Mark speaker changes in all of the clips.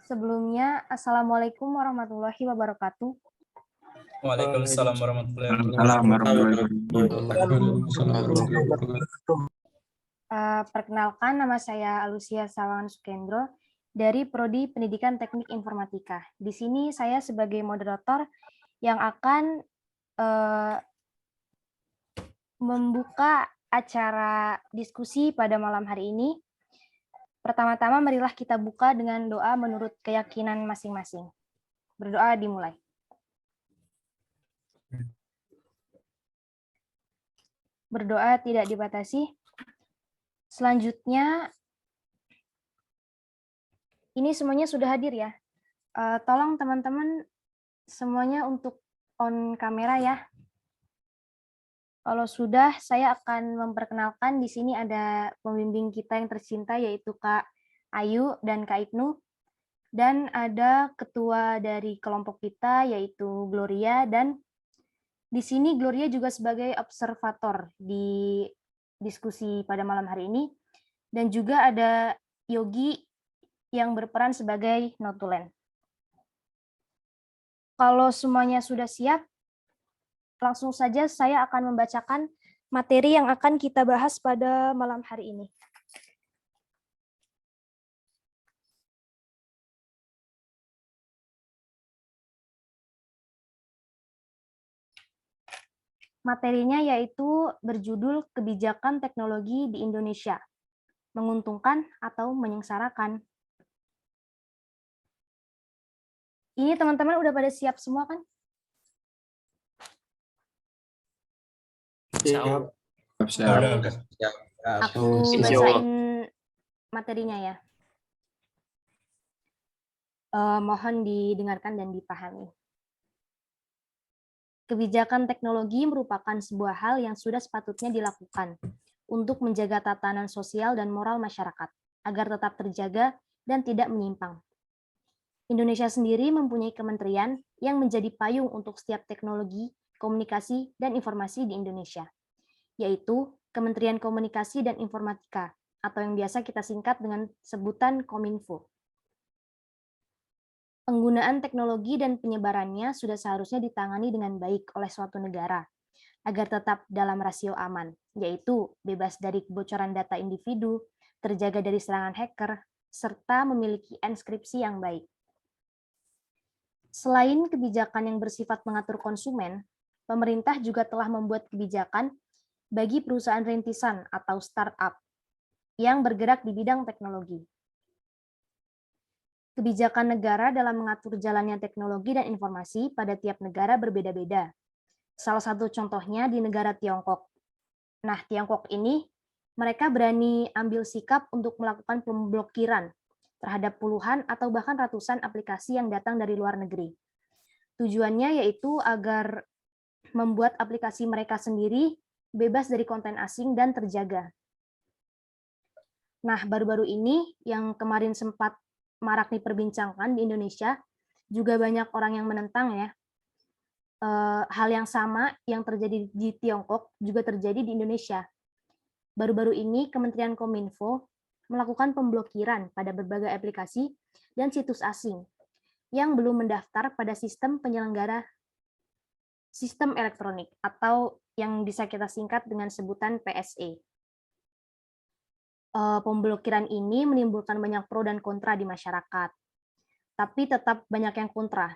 Speaker 1: Sebelumnya, Assalamualaikum warahmatullahi wabarakatuh.
Speaker 2: Waalaikumsalam warahmatullahi
Speaker 3: Salam warahmatullahi
Speaker 4: wabarakatuh.
Speaker 1: Perkenalkan, nama saya Alusia Sawangan Sukendro dari Prodi Pendidikan Teknik Informatika. Di sini saya sebagai moderator yang akan membuka acara diskusi pada malam hari ini. Pertama-tama marilah kita buka dengan doa menurut keyakinan masing-masing. Berdoa dimulai. Berdoa tidak dibatasi. Selanjutnya, ini semuanya sudah hadir ya. Tolong teman-teman semuanya untuk on kamera ya. Kalau sudah, saya akan memperkenalkan di sini ada pembimbing kita yang tercinta yaitu Kak Ayu dan Kak Ibnu. Dan ada ketua dari kelompok kita yaitu Gloria, dan di sini Gloria juga sebagai observator di diskusi pada malam hari ini. Dan juga ada Yogi yang berperan sebagai notulen. Kalau semuanya sudah siap, langsung saja saya akan membacakan materi yang akan kita bahas pada malam hari ini. Materinya yaitu berjudul Kebijakan Teknologi di Indonesia, menguntungkan atau menyengsarakan. Ini teman-teman udah pada siap semua kan?
Speaker 3: Siap.
Speaker 1: Aku bacain materinya ya. Mohon didengarkan dan dipahami. Kebijakan teknologi merupakan sebuah hal yang sudah sepatutnya dilakukan untuk menjaga tatanan sosial dan moral masyarakat agar tetap terjaga dan tidak menyimpang. Indonesia sendiri mempunyai kementerian yang menjadi payung untuk setiap teknologi, komunikasi, dan informasi di Indonesia, yaitu Kementerian Komunikasi dan Informatika, atau yang biasa kita singkat dengan sebutan Kominfo. Penggunaan teknologi dan penyebarannya sudah seharusnya ditangani dengan baik oleh suatu negara, agar tetap dalam rasio aman, yaitu bebas dari kebocoran data individu, terjaga dari serangan hacker, serta memiliki enskripsi yang baik. Selain kebijakan yang bersifat mengatur konsumen, pemerintah juga telah membuat kebijakan bagi perusahaan rintisan atau startup yang bergerak di bidang teknologi. Kebijakan negara dalam mengatur jalannya teknologi dan informasi pada tiap negara berbeda-beda. Salah satu contohnya di negara Tiongkok. Nah, Tiongkok ini mereka berani ambil sikap untuk melakukan pemblokiran terhadap puluhan atau bahkan ratusan aplikasi yang datang dari luar negeri. Tujuannya yaitu agar membuat aplikasi mereka sendiri bebas dari konten asing dan terjaga. Nah, baru-baru ini yang kemarin sempat marak diperbincangkan di Indonesia, juga banyak orang yang menentang ya. Hal yang sama yang terjadi di Tiongkok juga terjadi di Indonesia. Baru-baru ini Kementerian Kominfo melakukan pemblokiran pada berbagai aplikasi dan situs asing yang belum mendaftar pada sistem penyelenggara sistem elektronik atau yang bisa kita singkat dengan sebutan PSE. Pemblokiran ini menimbulkan banyak pro dan kontra di masyarakat. Tapi tetap banyak yang kontra,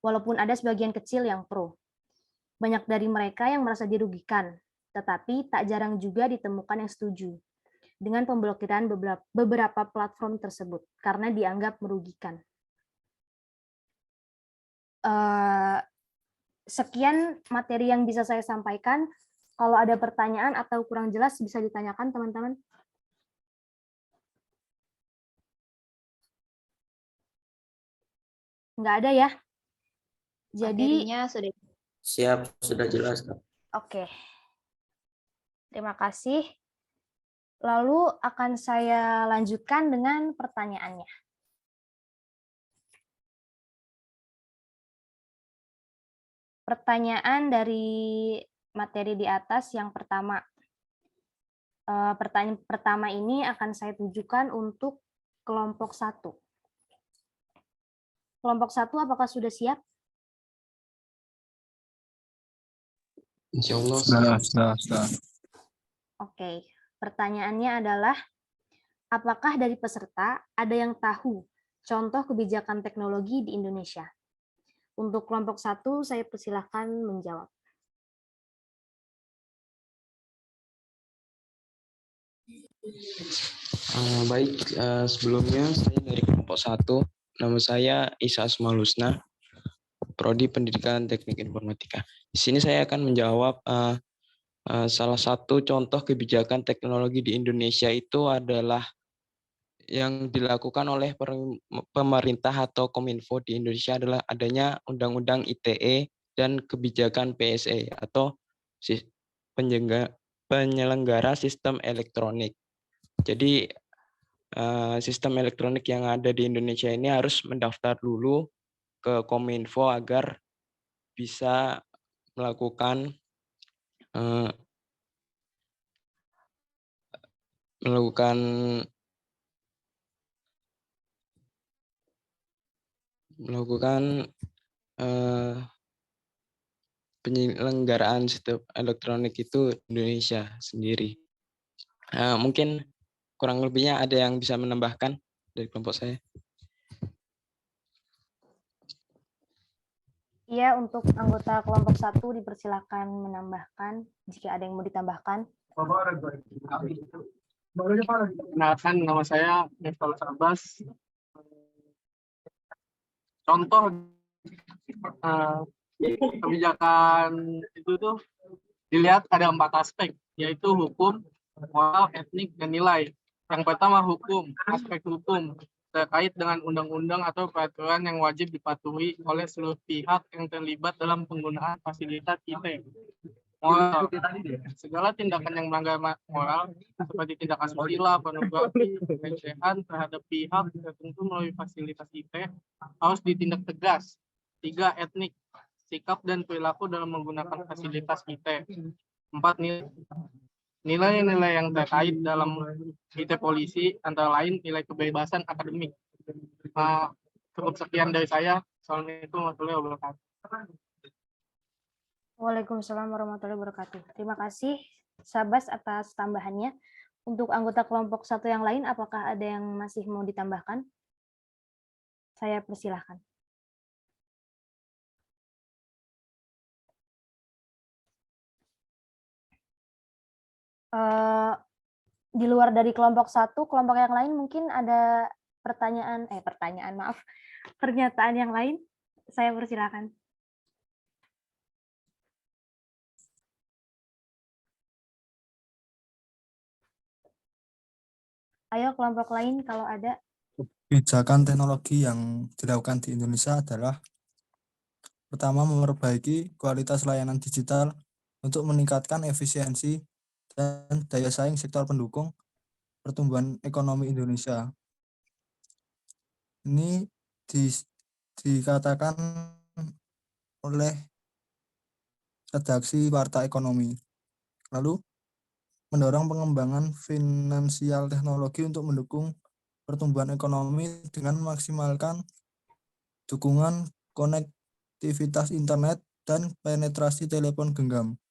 Speaker 1: walaupun ada sebagian kecil yang pro. Banyak dari mereka yang merasa dirugikan, tetapi tak jarang juga ditemukan yang setuju dengan pemblokiran beberapa platform tersebut karena dianggap merugikan. Sekian materi yang bisa saya sampaikan. Kalau ada pertanyaan atau kurang jelas bisa ditanyakan teman-teman. Nggak ada ya? Jadi
Speaker 5: materinya sudah
Speaker 4: Siap, sudah jelas, Kak.
Speaker 1: oke. Terima kasih. Lalu akan saya lanjutkan dengan pertanyaannya. Pertanyaan dari materi di atas yang pertama. Pertanyaan pertama ini akan saya tujukan untuk kelompok 1. Kelompok 1 apakah sudah siap?
Speaker 4: Insya Allah
Speaker 3: Sudah.
Speaker 1: Oke, pertanyaannya adalah, apakah dari peserta ada yang tahu contoh kebijakan teknologi di Indonesia? Untuk kelompok 1, saya persilahkan menjawab.
Speaker 5: Baik, sebelumnya saya dari kelompok 1, nama saya Isa Asmaul-Husna, Prodi Pendidikan Teknik Informatika. Di sini saya akan menjawab salah satu contoh kebijakan teknologi di Indonesia itu adalah yang dilakukan oleh pemerintah atau Kominfo di Indonesia adalah adanya Undang-Undang ITE dan kebijakan PSE atau penyelenggara sistem elektronik. Jadi sistem elektronik yang ada di Indonesia ini harus mendaftar dulu ke Kominfo agar bisa melakukan penyelenggaraan sistem elektronik itu Indonesia sendiri. Mungkin kurang lebihnya ada yang bisa menambahkan dari kelompok saya.
Speaker 1: Iya, untuk anggota kelompok 1 dipersilakan menambahkan jika ada yang mau ditambahkan.
Speaker 6: Perkenalkan, nama saya Miftahul Abbas. Contoh kebijakan itu tuh dilihat ada 4 aspek, yaitu hukum, moral, etnik, dan nilai. Yang pertama hukum, aspek hukum terkait dengan undang-undang atau peraturan yang wajib dipatuhi oleh seluruh pihak yang terlibat dalam penggunaan fasilitas IT. Moral, segala tindakan yang melanggar moral seperti tindakan asusila, pornografi, pelecehan terhadap pihak tertentu melalui fasilitas IT harus ditindak tegas. 3. Etnik, sikap dan perilaku dalam menggunakan fasilitas IT. 4. Nilai-nilai yang terkait dalam IT polisi antara lain nilai kebebasan akademik. Cukup sekian dari saya. Assalamualaikum warahmatullahi wabarakatuh.
Speaker 1: Waalaikumsalam warahmatullahi wabarakatuh. Terima kasih, Sabas, atas tambahannya. Untuk anggota kelompok 1 yang lain, apakah ada yang masih mau ditambahkan? Saya persilahkan. Di luar dari kelompok 1, kelompok yang lain mungkin ada pernyataan yang lain. Saya persilahkan. Ayo kelompok lain kalau ada.
Speaker 3: Kebijakan teknologi yang dilakukan di Indonesia adalah pertama, memperbaiki kualitas layanan digital untuk meningkatkan efisiensi dan daya saing sektor pendukung pertumbuhan ekonomi Indonesia. Ini dikatakan oleh redaksi Warta Ekonomi. Lalu, mendorong pengembangan finansial teknologi untuk mendukung pertumbuhan ekonomi dengan memaksimalkan dukungan konektivitas internet dan penetrasi telepon genggam.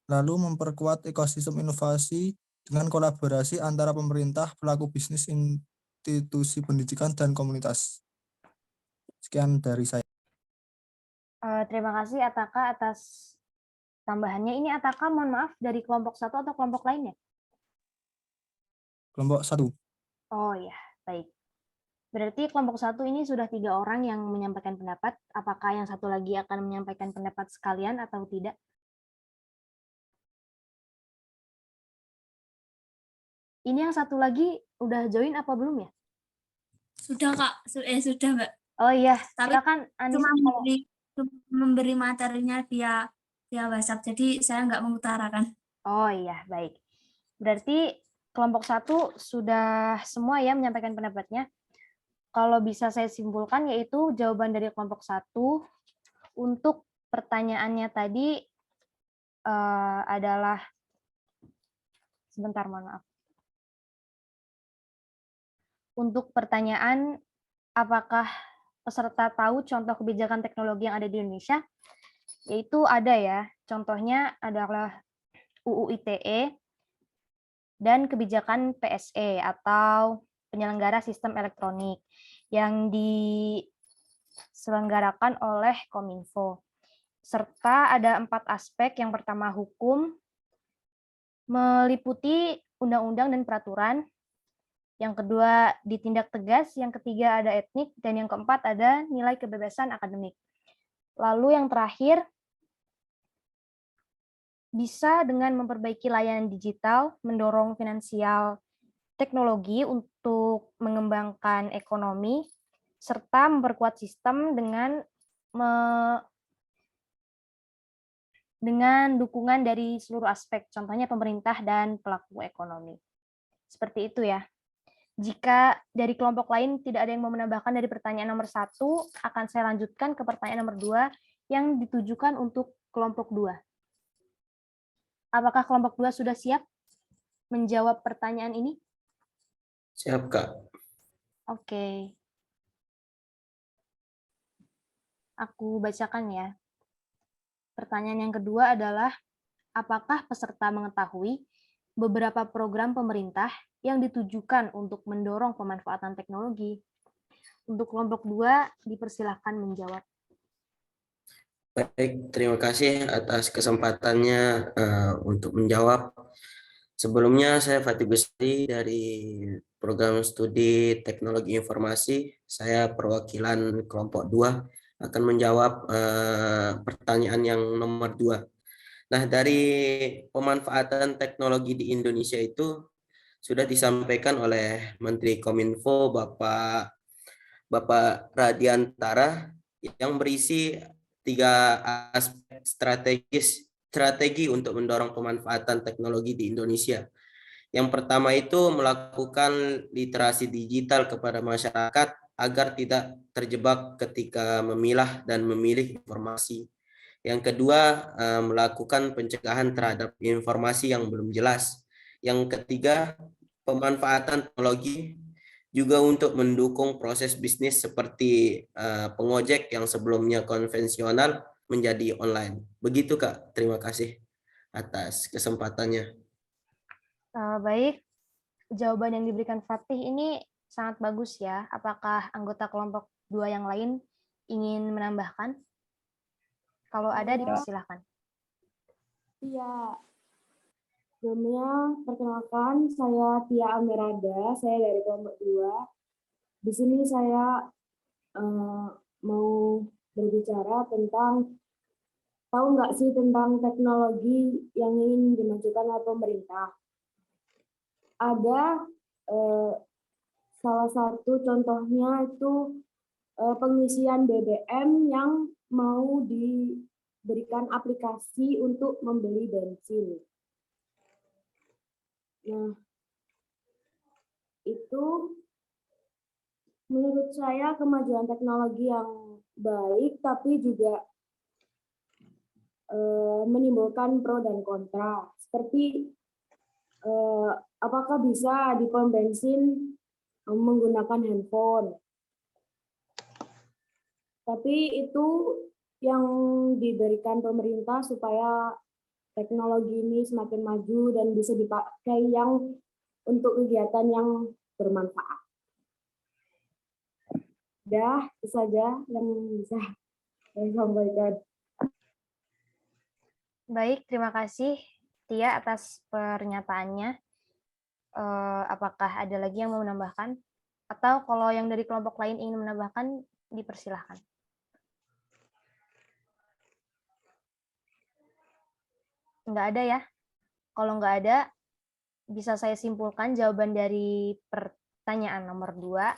Speaker 3: Lalu memperkuat ekosistem inovasi dengan kolaborasi antara pemerintah, pelaku bisnis, institusi pendidikan, dan komunitas. Sekian dari saya.
Speaker 1: Terima kasih Ataka atas tambahannya. Ini Ataka, mohon maaf, dari kelompok 1 atau kelompok lainnya?
Speaker 3: Kelompok 1.
Speaker 1: Oh ya, baik. Berarti kelompok 1 ini sudah 3 orang yang menyampaikan pendapat. Apakah yang satu lagi akan menyampaikan pendapat sekalian atau tidak? Ini yang satu lagi udah join apa belum ya?
Speaker 7: Sudah Kak, sudah Mbak.
Speaker 1: Oh iya,
Speaker 7: Tapi
Speaker 1: silakan Anissa.
Speaker 7: Cuma memberi materinya via WhatsApp, jadi saya nggak mengutarakan.
Speaker 1: Oh iya, baik. Berarti kelompok 1 sudah semua ya menyampaikan pendapatnya. Kalau bisa saya simpulkan yaitu jawaban dari kelompok 1 untuk pertanyaannya tadi adalah, sebentar, mohon maaf. Untuk pertanyaan apakah peserta tahu contoh kebijakan teknologi yang ada di Indonesia? Yaitu ada ya, contohnya adalah UU ITE dan kebijakan PSE atau penyelenggara sistem elektronik yang diselenggarakan oleh Kominfo. Serta ada 4 aspek. Yang pertama hukum, meliputi undang-undang dan peraturan. Yang kedua ditindak tegas, yang ketiga ada etnik, dan yang keempat ada nilai kebebasan akademik. Lalu yang terakhir, bisa dengan memperbaiki layanan digital, mendorong finansial teknologi untuk mengembangkan ekonomi, serta memperkuat sistem dengan dukungan dari seluruh aspek, contohnya pemerintah dan pelaku ekonomi. Seperti itu ya. Jika dari kelompok lain tidak ada yang mau menambahkan dari pertanyaan nomor 1, akan saya lanjutkan ke pertanyaan nomor 2 yang ditujukan untuk kelompok 2. Apakah kelompok 2 sudah siap menjawab pertanyaan ini?
Speaker 4: Siap, Kak.
Speaker 1: Oke. Aku bacakan ya. Pertanyaan yang kedua adalah, apakah peserta mengetahui beberapa program pemerintah yang ditujukan untuk mendorong pemanfaatan teknologi? Untuk kelompok 2, dipersilahkan menjawab.
Speaker 4: Baik, terima kasih atas kesempatannya untuk menjawab. Sebelumnya saya Fatih Gusti dari program studi Teknologi Informasi. Saya perwakilan kelompok 2 akan menjawab pertanyaan yang nomor 2. Nah, dari pemanfaatan teknologi di Indonesia itu sudah disampaikan oleh Menteri Kominfo Bapak Radiantara yang berisi 3 aspek strategi untuk mendorong pemanfaatan teknologi di Indonesia. Yang pertama itu melakukan literasi digital kepada masyarakat agar tidak terjebak ketika memilah dan memilih informasi. Yang kedua, melakukan pencegahan terhadap informasi yang belum jelas. Yang ketiga, pemanfaatan teknologi juga untuk mendukung proses bisnis seperti pengojek yang sebelumnya konvensional menjadi online. Begitu, Kak. Terima kasih atas kesempatannya.
Speaker 1: Baik, jawaban yang diberikan Fatih ini sangat bagus ya. Apakah anggota kelompok 2 yang lain ingin menambahkan? Kalau ada, dipersilahkan.
Speaker 8: Iya. Sebelumnya, perkenalkan, saya Tia Amirada, saya dari kelompok 2. Di sini saya mau berbicara tentang, tahu nggak sih tentang teknologi yang ingin dimajukan oleh pemerintah? Ada salah satu contohnya itu pengisian BBM yang mau diberikan aplikasi untuk membeli bensin. Nah, itu menurut saya kemajuan teknologi yang baik, tapi juga menimbulkan pro dan kontra. Seperti apakah bisa di pom bensin menggunakan handphone? Tapi itu yang diberikan pemerintah supaya teknologi ini semakin maju dan bisa dipakai yang untuk kegiatan yang bermanfaat. Itu saja yang bisa saya sampaikan.
Speaker 1: Baik, terima kasih Tia atas pernyataannya. Apakah ada lagi yang mau menambahkan? Atau kalau yang dari kelompok lain ingin menambahkan, dipersilahkan. Nggak ada ya? Kalau nggak ada, bisa saya simpulkan jawaban dari pertanyaan nomor 2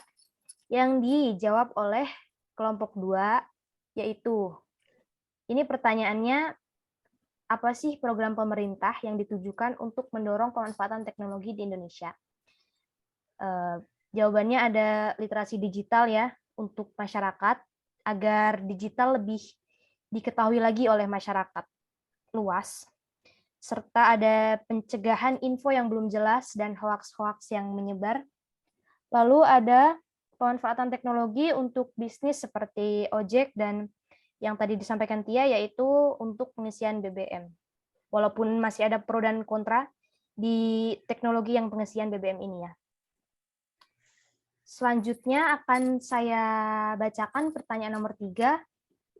Speaker 1: yang dijawab oleh kelompok 2, yaitu ini pertanyaannya, apa sih program pemerintah yang ditujukan untuk mendorong pemanfaatan teknologi di Indonesia? Jawabannya ada literasi digital ya untuk masyarakat, agar digital lebih diketahui lagi oleh masyarakat luas, serta ada pencegahan info yang belum jelas dan hoaks-hoaks yang menyebar. Lalu ada pemanfaatan teknologi untuk bisnis seperti ojek dan yang tadi disampaikan Tia, yaitu untuk pengisian BBM. Walaupun masih ada pro dan kontra di teknologi yang pengisian BBM ini ya. Selanjutnya akan saya bacakan pertanyaan nomor 3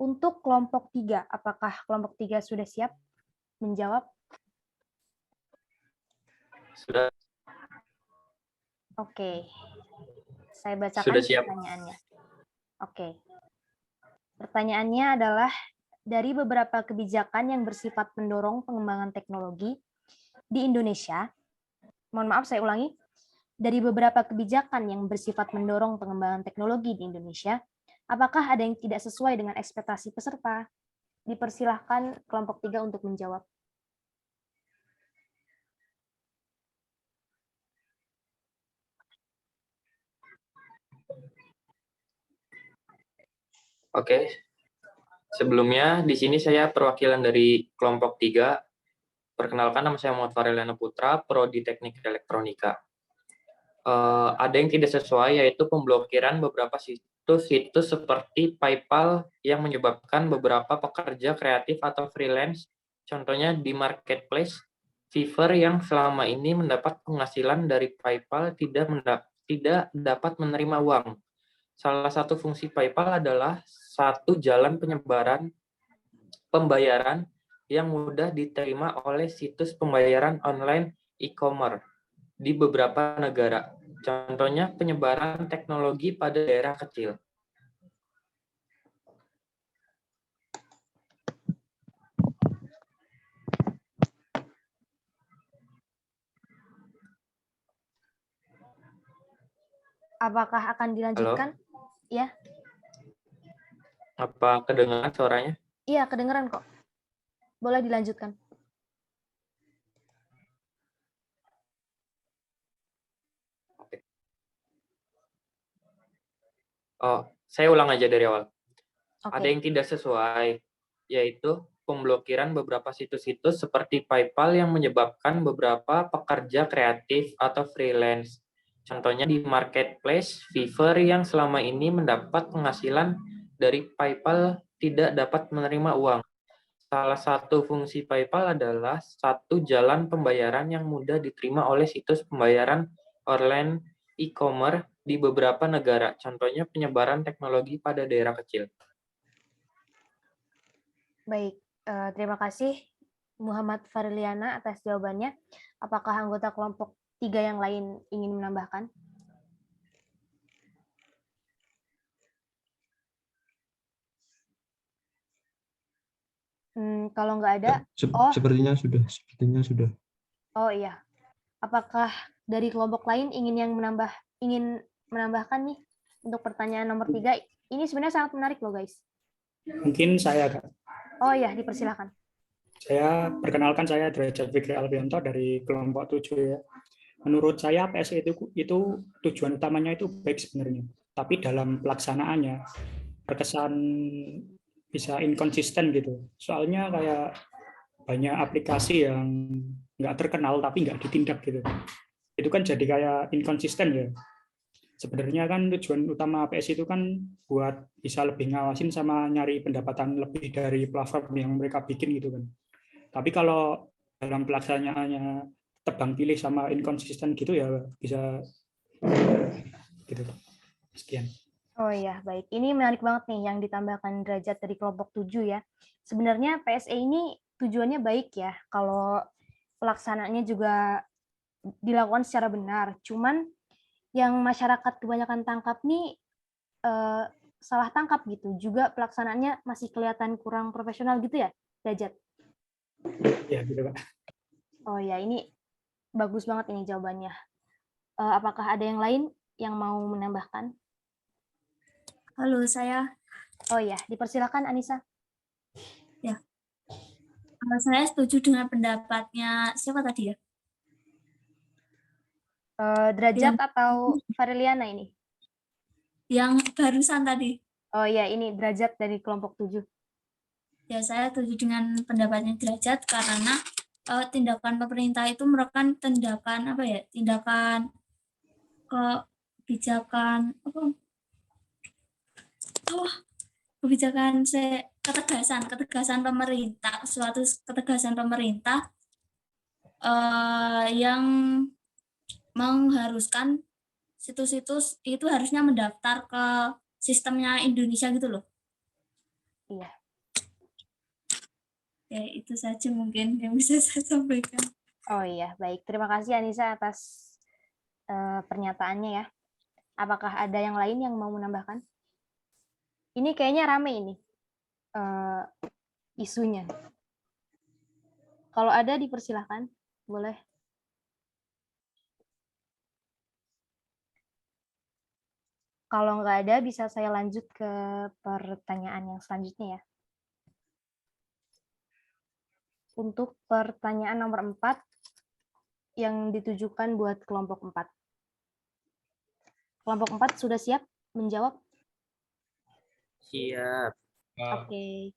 Speaker 1: untuk kelompok 3. Apakah kelompok 3 sudah siap menjawab?
Speaker 9: Sudah.
Speaker 1: Oke. Saya bacakan
Speaker 9: Sudah siap.
Speaker 1: pertanyaannya. Oke. Pertanyaannya adalah, dari beberapa kebijakan yang bersifat mendorong pengembangan teknologi di Indonesia, mohon maaf saya ulangi, dari beberapa kebijakan yang bersifat mendorong pengembangan teknologi di Indonesia, apakah ada yang tidak sesuai dengan ekspektasi peserta? Dipersilahkan kelompok 3 untuk menjawab.
Speaker 9: Oke. Sebelumnya di sini saya perwakilan dari kelompok 3. Perkenalkan, nama saya Muhammad Fariliana Putra, Prodi Teknik Elektronika. Ada yang tidak sesuai, yaitu pemblokiran beberapa situs seperti PayPal yang menyebabkan beberapa pekerja kreatif atau freelance, contohnya di marketplace, Fiverr yang selama ini mendapat penghasilan dari PayPal tidak dapat menerima uang. Salah satu fungsi PayPal adalah satu jalan pembayaran yang mudah diterima oleh situs pembayaran online e-commerce di beberapa negara. Contohnya penyebaran teknologi pada daerah kecil.
Speaker 1: Apakah akan dilanjutkan? Ya.
Speaker 9: Apa kedengaran suaranya?
Speaker 1: Iya, kedengeran kok. Boleh dilanjutkan.
Speaker 9: Oh, saya ulang aja dari awal.
Speaker 1: Oke.
Speaker 9: Ada yang tidak sesuai, yaitu pemblokiran beberapa situs-situs seperti PayPal yang menyebabkan beberapa pekerja kreatif atau freelance. Contohnya di marketplace Fiverr yang selama ini mendapat penghasilan dari PayPal tidak dapat menerima uang. Salah satu fungsi PayPal adalah satu jalan pembayaran yang mudah diterima oleh situs pembayaran online e-commerce di beberapa negara. Contohnya penyebaran teknologi pada daerah kecil.
Speaker 1: Baik, terima kasih Muhammad Fariliana atas jawabannya. Apakah anggota kelompok 3 yang lain ingin menambahkan? Kalau nggak ada,
Speaker 3: Sepertinya sudah.
Speaker 1: oh iya. Apakah dari kelompok lain ingin menambahkan nih untuk pertanyaan nomor 3? Ini sebenarnya sangat menarik loh guys.
Speaker 10: Mungkin saya, Kak.
Speaker 1: Oh iya, dipersilakan.
Speaker 10: Perkenalkan, saya Derajat Fikri Alfianto dari kelompok 7 ya. Menurut saya PSE itu tujuan utamanya itu baik sebenarnya, tapi dalam pelaksanaannya terkesan bisa inkonsisten gitu. Soalnya kayak banyak aplikasi yang nggak terkenal tapi nggak ditindak gitu. Itu kan jadi kayak inkonsisten ya. Sebenarnya kan tujuan utama APS itu kan buat bisa lebih ngawasin sama nyari pendapatan lebih dari platform yang mereka bikin gitu kan. Tapi kalau dalam pelaksanaannya tebang pilih sama inkonsisten gitu ya bisa gitu. Sekian.
Speaker 1: Oh iya, baik. Ini menarik banget nih yang ditambahkan Derajat dari kelompok 7 ya. Sebenarnya PSE ini tujuannya baik ya, kalau pelaksanaannya juga dilakukan secara benar. Cuman yang masyarakat kebanyakan tangkap nih salah tangkap gitu. Juga pelaksanaannya masih kelihatan kurang profesional gitu ya, Derajat?
Speaker 10: Ya, gitu Pak.
Speaker 1: Oh ya, ini bagus banget ini jawabannya. Apakah ada yang lain yang mau menambahkan?
Speaker 7: Halo, saya.
Speaker 1: Oh ya, dipersilakan Anissa.
Speaker 7: Ya. Saya setuju dengan pendapatnya siapa tadi ya?
Speaker 1: Derajat atau Fariliana ini?
Speaker 7: Yang barusan tadi.
Speaker 1: Oh ya, ini Derajat dari kelompok 7.
Speaker 7: Ya, saya setuju dengan pendapatnya Derajat karena tindakan pemerintah itu merupakan tindakan kebijakan kebijakan ketegasan pemerintah, suatu ketegasan pemerintah yang mengharuskan situs-situs itu harusnya mendaftar ke sistemnya Indonesia gitu loh.
Speaker 1: Iya.
Speaker 7: Ya, itu saja mungkin yang bisa saya sampaikan.
Speaker 1: Oh iya, baik. Terima kasih Anissa atas pernyataannya ya. Apakah ada yang lain yang mau menambahkan? Ini kayaknya rame ini isunya. Kalau ada dipersilahkan, boleh. Kalau nggak ada, bisa saya lanjut ke pertanyaan yang selanjutnya ya. Untuk pertanyaan nomor 4 yang ditujukan buat kelompok 4. Kelompok 4 sudah siap menjawab?
Speaker 4: Siap.
Speaker 1: Oke.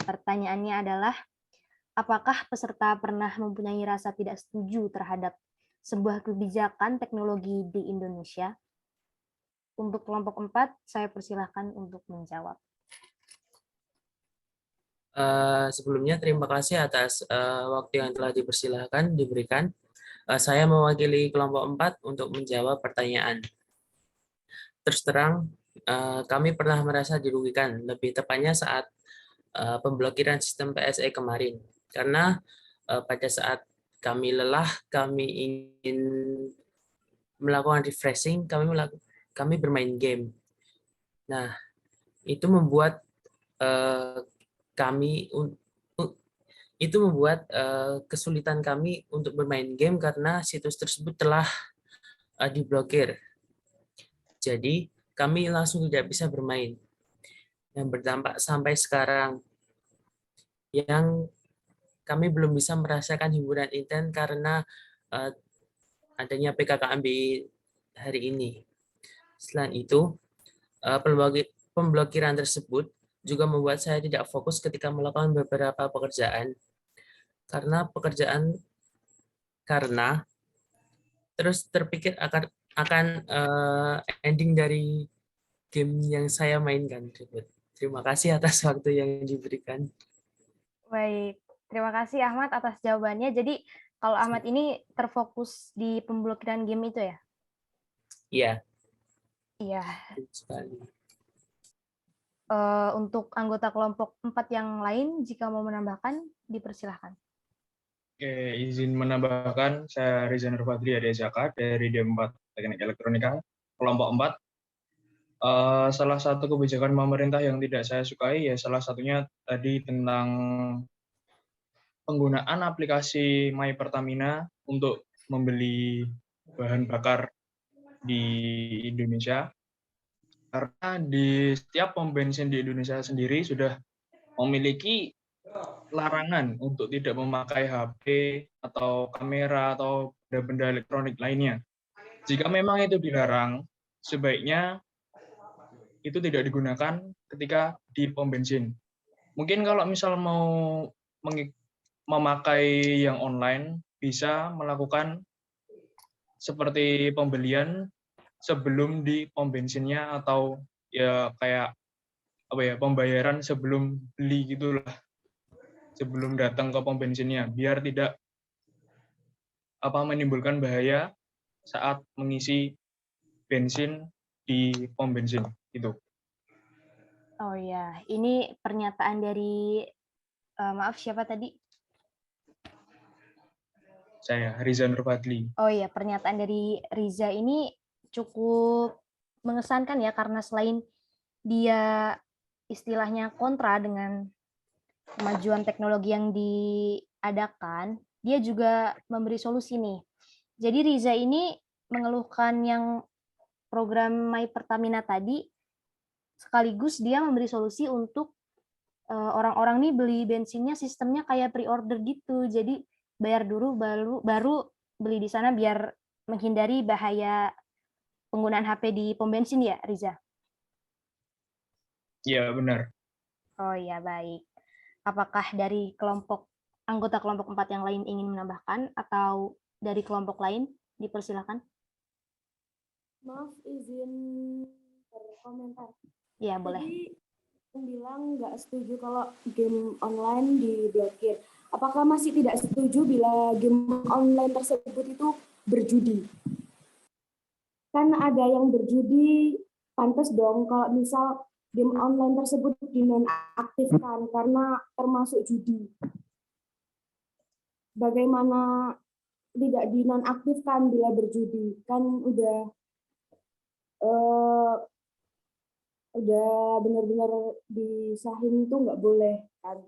Speaker 1: Pertanyaannya adalah, apakah peserta pernah mempunyai rasa tidak setuju terhadap sebuah kebijakan teknologi di Indonesia? Untuk kelompok 4, saya persilahkan untuk menjawab.
Speaker 4: Sebelumnya terima kasih atas waktu yang telah diberikan. Saya mewakili kelompok 4 untuk menjawab pertanyaan. Terus terang, kami pernah merasa dirugikan, lebih tepatnya saat pemblokiran sistem PSE kemarin. Karena pada saat kami lelah, kami ingin melakukan refreshing, kami bermain game. Nah, itu membuat kesulitan kami untuk bermain game karena situs tersebut telah diblokir. Jadi, kami langsung tidak bisa bermain. Yang berdampak sampai sekarang, yang kami belum bisa merasakan hiburan intens karena adanya PKKMB hari ini. Selain itu, pemblokiran tersebut juga membuat saya tidak fokus ketika melakukan beberapa pekerjaan. Karena terus terpikir akan ending dari game yang saya mainkan. Terima kasih atas waktu yang diberikan.
Speaker 1: Baik, terima kasih Ahmad atas jawabannya. Jadi kalau Ahmad ini terfokus di pemblokiran game itu ya?
Speaker 4: Iya.
Speaker 1: Iya. Untuk anggota kelompok 4 yang lain, jika mau menambahkan, dipersilahkan.
Speaker 11: Oke, izin menambahkan, saya Riza Nurfadli Arya Zaka dari D4 Teknik Elektronika, kelompok 4. Salah satu kebijakan pemerintah yang tidak saya sukai, ya salah satunya tadi tentang penggunaan aplikasi My Pertamina untuk membeli bahan bakar di Indonesia. Karena di setiap pom bensin di Indonesia sendiri sudah memiliki larangan untuk tidak memakai HP atau kamera atau benda-benda elektronik lainnya. Jika memang itu dilarang, sebaiknya itu tidak digunakan ketika di pom bensin. Mungkin kalau misal mau memakai yang online, bisa melakukan seperti pembelian sebelum di pom bensinnya atau ya kayak pembayaran sebelum beli gitulah, sebelum datang ke pom bensinnya, biar tidak menimbulkan bahaya saat mengisi bensin di pom bensin itu.
Speaker 1: Oh ya, ini pernyataan dari maaf siapa tadi?
Speaker 11: Saya Riza Nurfadli.
Speaker 1: Oh ya, pernyataan dari Riza ini cukup mengesankan ya, karena selain dia istilahnya kontra dengan kemajuan teknologi yang diadakan, dia juga memberi solusi nih. Jadi Riza ini mengeluhkan yang program My Pertamina tadi, sekaligus dia memberi solusi untuk orang-orang nih beli bensinnya sistemnya kayak pre-order gitu. Jadi bayar dulu baru beli di sana biar menghindari bahaya penggunaan HP di pom bensin ya, Riza?
Speaker 11: Iya, benar.
Speaker 1: Oh ya, baik. Apakah dari anggota kelompok 4 yang lain ingin menambahkan atau dari kelompok lain? Dipersilakan.
Speaker 8: Maaf, izin berkomentar.
Speaker 1: Iya, boleh.
Speaker 8: Jadi yang bilang nggak setuju kalau game online diblokir. Apakah masih tidak setuju bila game online tersebut itu berjudi? Kan ada yang berjudi, pantas dong kalau misal game online tersebut dinonaktifkan karena termasuk judi. Bagaimana tidak dinonaktifkan bila berjudi? Kan udah benar-benar disahin itu nggak boleh kan?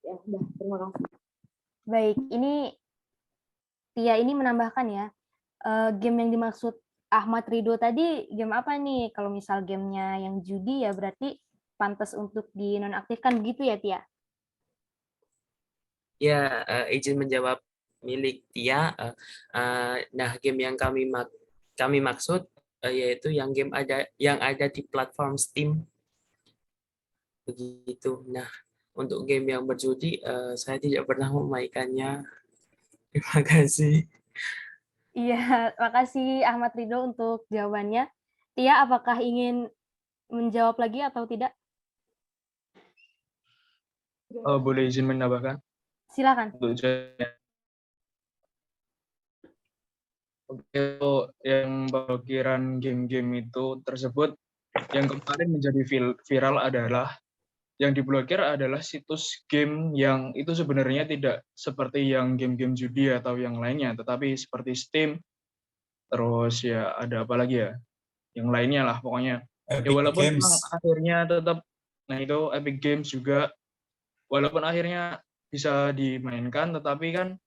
Speaker 8: Ya udah, terima kasih.
Speaker 1: Baik, ini Tia ini menambahkan ya, game yang dimaksud Ahmad Ridho tadi game apa nih? Kalau misal gamenya yang judi ya berarti pantas untuk dinonaktifkan begitu ya Tia?
Speaker 12: Ya, izin menjawab milik Tia. Nah, game yang kami maksud yaitu yang ada di platform Steam. Begitu. Nah, untuk game yang berjudi saya tidak pernah memainkannya. Terima kasih.
Speaker 1: Iya, makasih Ahmad Ridho untuk jawabannya. Tia, apakah ingin menjawab lagi atau tidak?
Speaker 11: Boleh izin menambahkan?
Speaker 1: Silakan.
Speaker 11: Untuk yang pemblokiran game-game itu tersebut, yang kemarin menjadi viral adalah yang diblokir adalah situs game yang itu sebenarnya tidak seperti yang game-game judi atau yang lainnya, tetapi seperti Steam, terus ya ada apa lagi ya, yang lainnya lah pokoknya. Ya walaupun memang akhirnya tetap, nah itu Epic Games juga, walaupun akhirnya bisa dimainkan, tetapi kan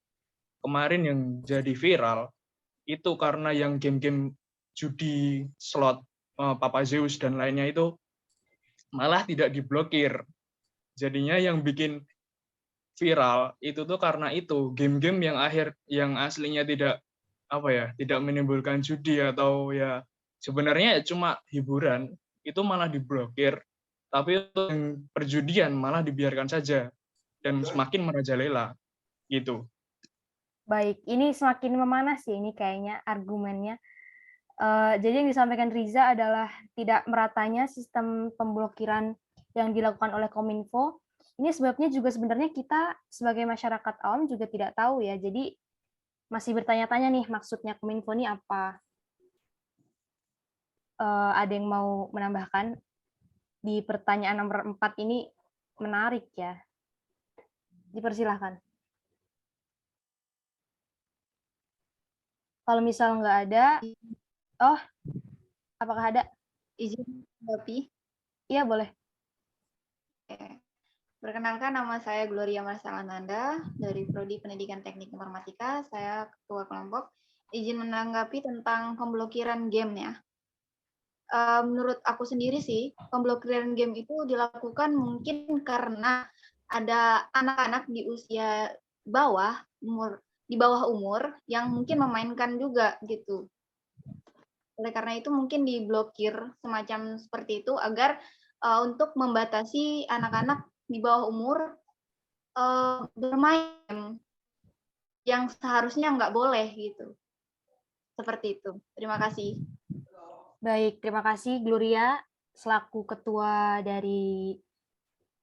Speaker 11: kemarin yang jadi viral itu karena yang game-game judi slot Papa Zeus dan lainnya itu malah tidak diblokir. Jadinya yang bikin viral itu tuh karena itu game-game yang aslinya tidak tidak menimbulkan judi atau ya sebenarnya cuma hiburan itu malah diblokir, tapi yang perjudian malah dibiarkan saja dan semakin merajalela gitu.
Speaker 1: Baik, ini semakin memanas ya ini kayaknya argumennya. Jadi yang disampaikan Riza adalah tidak meratanya sistem pemblokiran yang dilakukan oleh Kominfo. Ini sebabnya juga sebenarnya kita sebagai masyarakat awam juga tidak tahu ya. Jadi masih bertanya-tanya nih maksudnya Kominfo ini apa. Ada yang mau menambahkan? Di pertanyaan nomor 4 ini menarik ya. Dipersilahkan. Kalau misal nggak ada, apakah ada?
Speaker 13: Izin menanggapi?
Speaker 1: Iya, boleh.
Speaker 13: Perkenalkan, nama saya Gloria Marsalananda dari Prodi Pendidikan Teknik Informatika. Saya ketua kelompok. Izin menanggapi tentang pemblokiran game ya. Menurut aku sendiri sih, pemblokiran game itu dilakukan mungkin karena ada anak-anak di usia di bawah umur yang mungkin memainkan juga gitu. Oleh karena itu mungkin diblokir semacam seperti itu agar untuk membatasi anak-anak di bawah umur bermain yang seharusnya nggak boleh gitu. Seperti itu. Terima kasih.
Speaker 1: Baik, terima kasih Gloria selaku ketua dari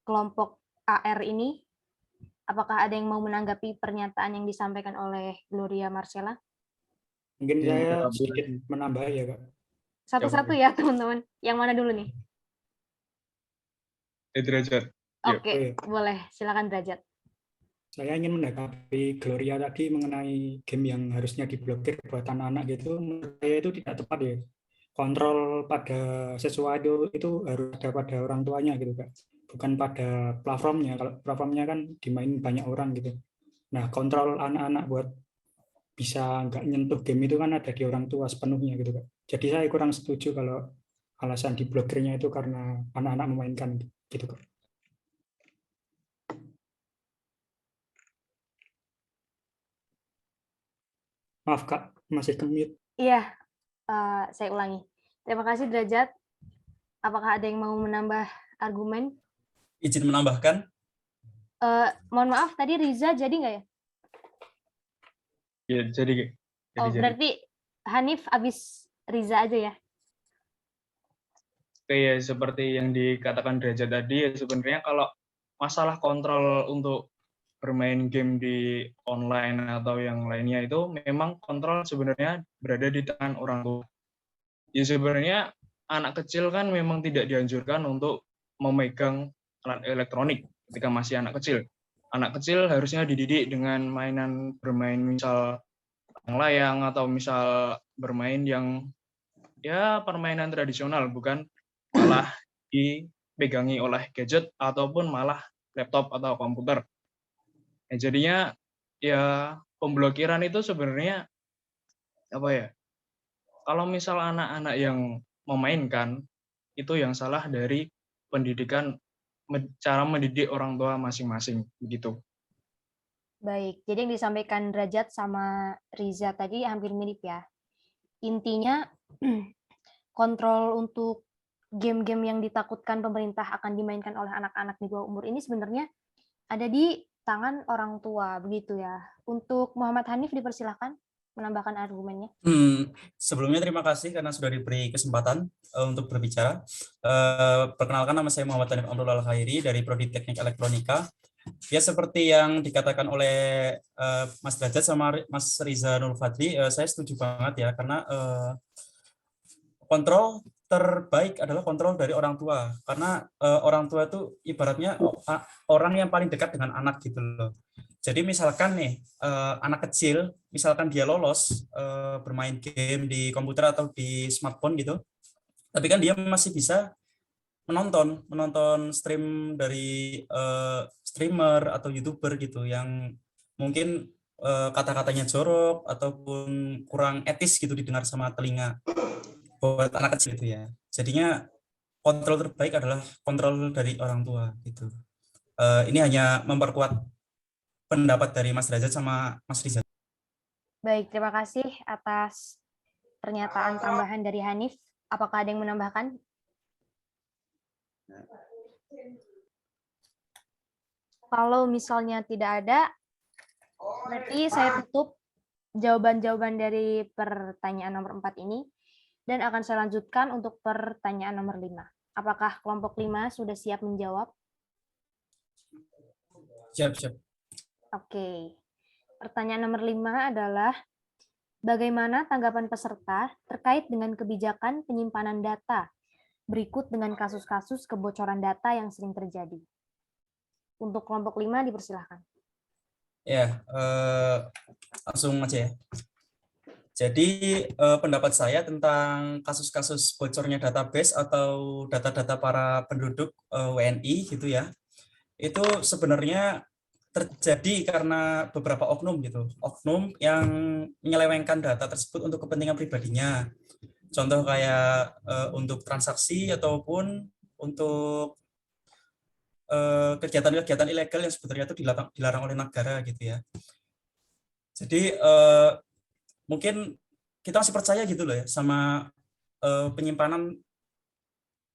Speaker 1: kelompok AR ini. Apakah ada yang mau menanggapi pernyataan yang disampaikan oleh Gloria Marcella?
Speaker 10: Mungkin saya sedikit menambah ya, Kak.
Speaker 1: Satu-satu ya, teman-teman. Yang mana dulu nih?
Speaker 11: Derajat.
Speaker 1: Oke, boleh. Silakan Derajat.
Speaker 10: Saya ingin menanggapi Gloria tadi mengenai game yang harusnya diblokir buat anak-anak gitu. Menurut saya itu tidak tepat ya. Kontrol pada sesuatu itu harus ada pada orang tuanya gitu, Kak. Bukan pada platformnya. Kalau platformnya kan dimainin banyak orang gitu. Nah, kontrol anak-anak buat bisa nggak nyentuh game itu kan ada di orang tua sepenuhnya gitu, Kak. Jadi saya kurang setuju kalau alasan diblokirnya itu karena anak-anak memainkan gitu, Kak. Maaf, Kak, masih ke-mute.
Speaker 1: Iya, saya ulangi. Terima kasih Derajat. Apakah ada yang mau menambah argumen?
Speaker 2: Izin menambahkan?
Speaker 1: Mohon maaf, tadi Riza jadi nggak ya?
Speaker 11: Ya, jadi.
Speaker 1: Berarti Hanif abis Riza aja ya?
Speaker 11: Oke ya, seperti yang dikatakan Derajat tadi, ya sebenarnya kalau masalah kontrol untuk bermain game di online atau yang lainnya itu memang kontrol sebenarnya berada di tangan orang tua. Ya sebenarnya anak kecil kan memang tidak dianjurkan untuk memegang alat elektronik ketika masih anak kecil. Anak kecil harusnya dididik dengan bermain misal layang atau misal bermain yang ya permainan tradisional, bukan malah dipegangi oleh gadget ataupun malah laptop atau komputer. Nah, jadinya ya pemblokiran itu sebenarnya apa ya? Kalau misal anak-anak yang memainkan itu yang salah dari pendidikan cara mendidik orang tua masing-masing begitu.
Speaker 1: Baik, jadi yang disampaikan Derajat sama Riza tadi hampir mirip ya. Intinya kontrol untuk game-game yang ditakutkan pemerintah akan dimainkan oleh anak-anak di bawah umur ini sebenarnya ada di tangan orang tua, begitu ya. Untuk Muhammad Hanif dipersilahkan menambahkan argumennya.
Speaker 2: Sebelumnya terima kasih karena sudah diberi kesempatan untuk berbicara. Perkenalkan, nama saya Muhammad Hanif Amrul Al-Khairi dari Prodi Teknik Elektronika. Ya seperti yang dikatakan oleh Mas Derajat sama Mas Riza Nur Fadli, saya setuju banget ya, karena kontrol terbaik adalah kontrol dari orang tua, karena orang tua itu ibaratnya orang yang paling dekat dengan anak gitu loh. Jadi misalkan nih anak kecil, misalkan dia lolos bermain game di komputer atau di smartphone gitu, tapi kan dia masih bisa menonton stream dari streamer atau YouTuber gitu yang mungkin kata-katanya jorok ataupun kurang etis gitu didengar sama telinga buat anak kecil itu ya. Jadinya kontrol terbaik adalah kontrol dari orang tua gitu. Ini hanya memperkuat pendapat dari Mas Derajat sama Mas Riza.
Speaker 1: Baik, terima kasih atas pernyataan tambahan dari Hanif. Apakah ada yang menambahkan? Kalau misalnya tidak ada, berarti saya tutup jawaban-jawaban dari pertanyaan nomor 4 ini dan akan saya lanjutkan untuk pertanyaan nomor 5. Apakah kelompok 5 sudah siap menjawab?
Speaker 2: Siap.
Speaker 1: Oke. Pertanyaan nomor 5 adalah bagaimana tanggapan peserta terkait dengan kebijakan penyimpanan data berikut dengan kasus-kasus kebocoran data yang sering terjadi. Untuk kelompok 5 dipersilahkan.
Speaker 2: Ya, langsung aja ya. Jadi pendapat saya tentang kasus-kasus bocornya database atau data-data para penduduk WNI gitu ya, itu sebenarnya terjadi karena beberapa oknum gitu, oknum yang menyelewengkan data tersebut untuk kepentingan pribadinya. Contoh kayak untuk transaksi ataupun untuk kegiatan-kegiatan ilegal yang sebenarnya itu dilarang oleh negara gitu ya. Jadi mungkin kita masih percaya gitu loh ya sama penyimpanan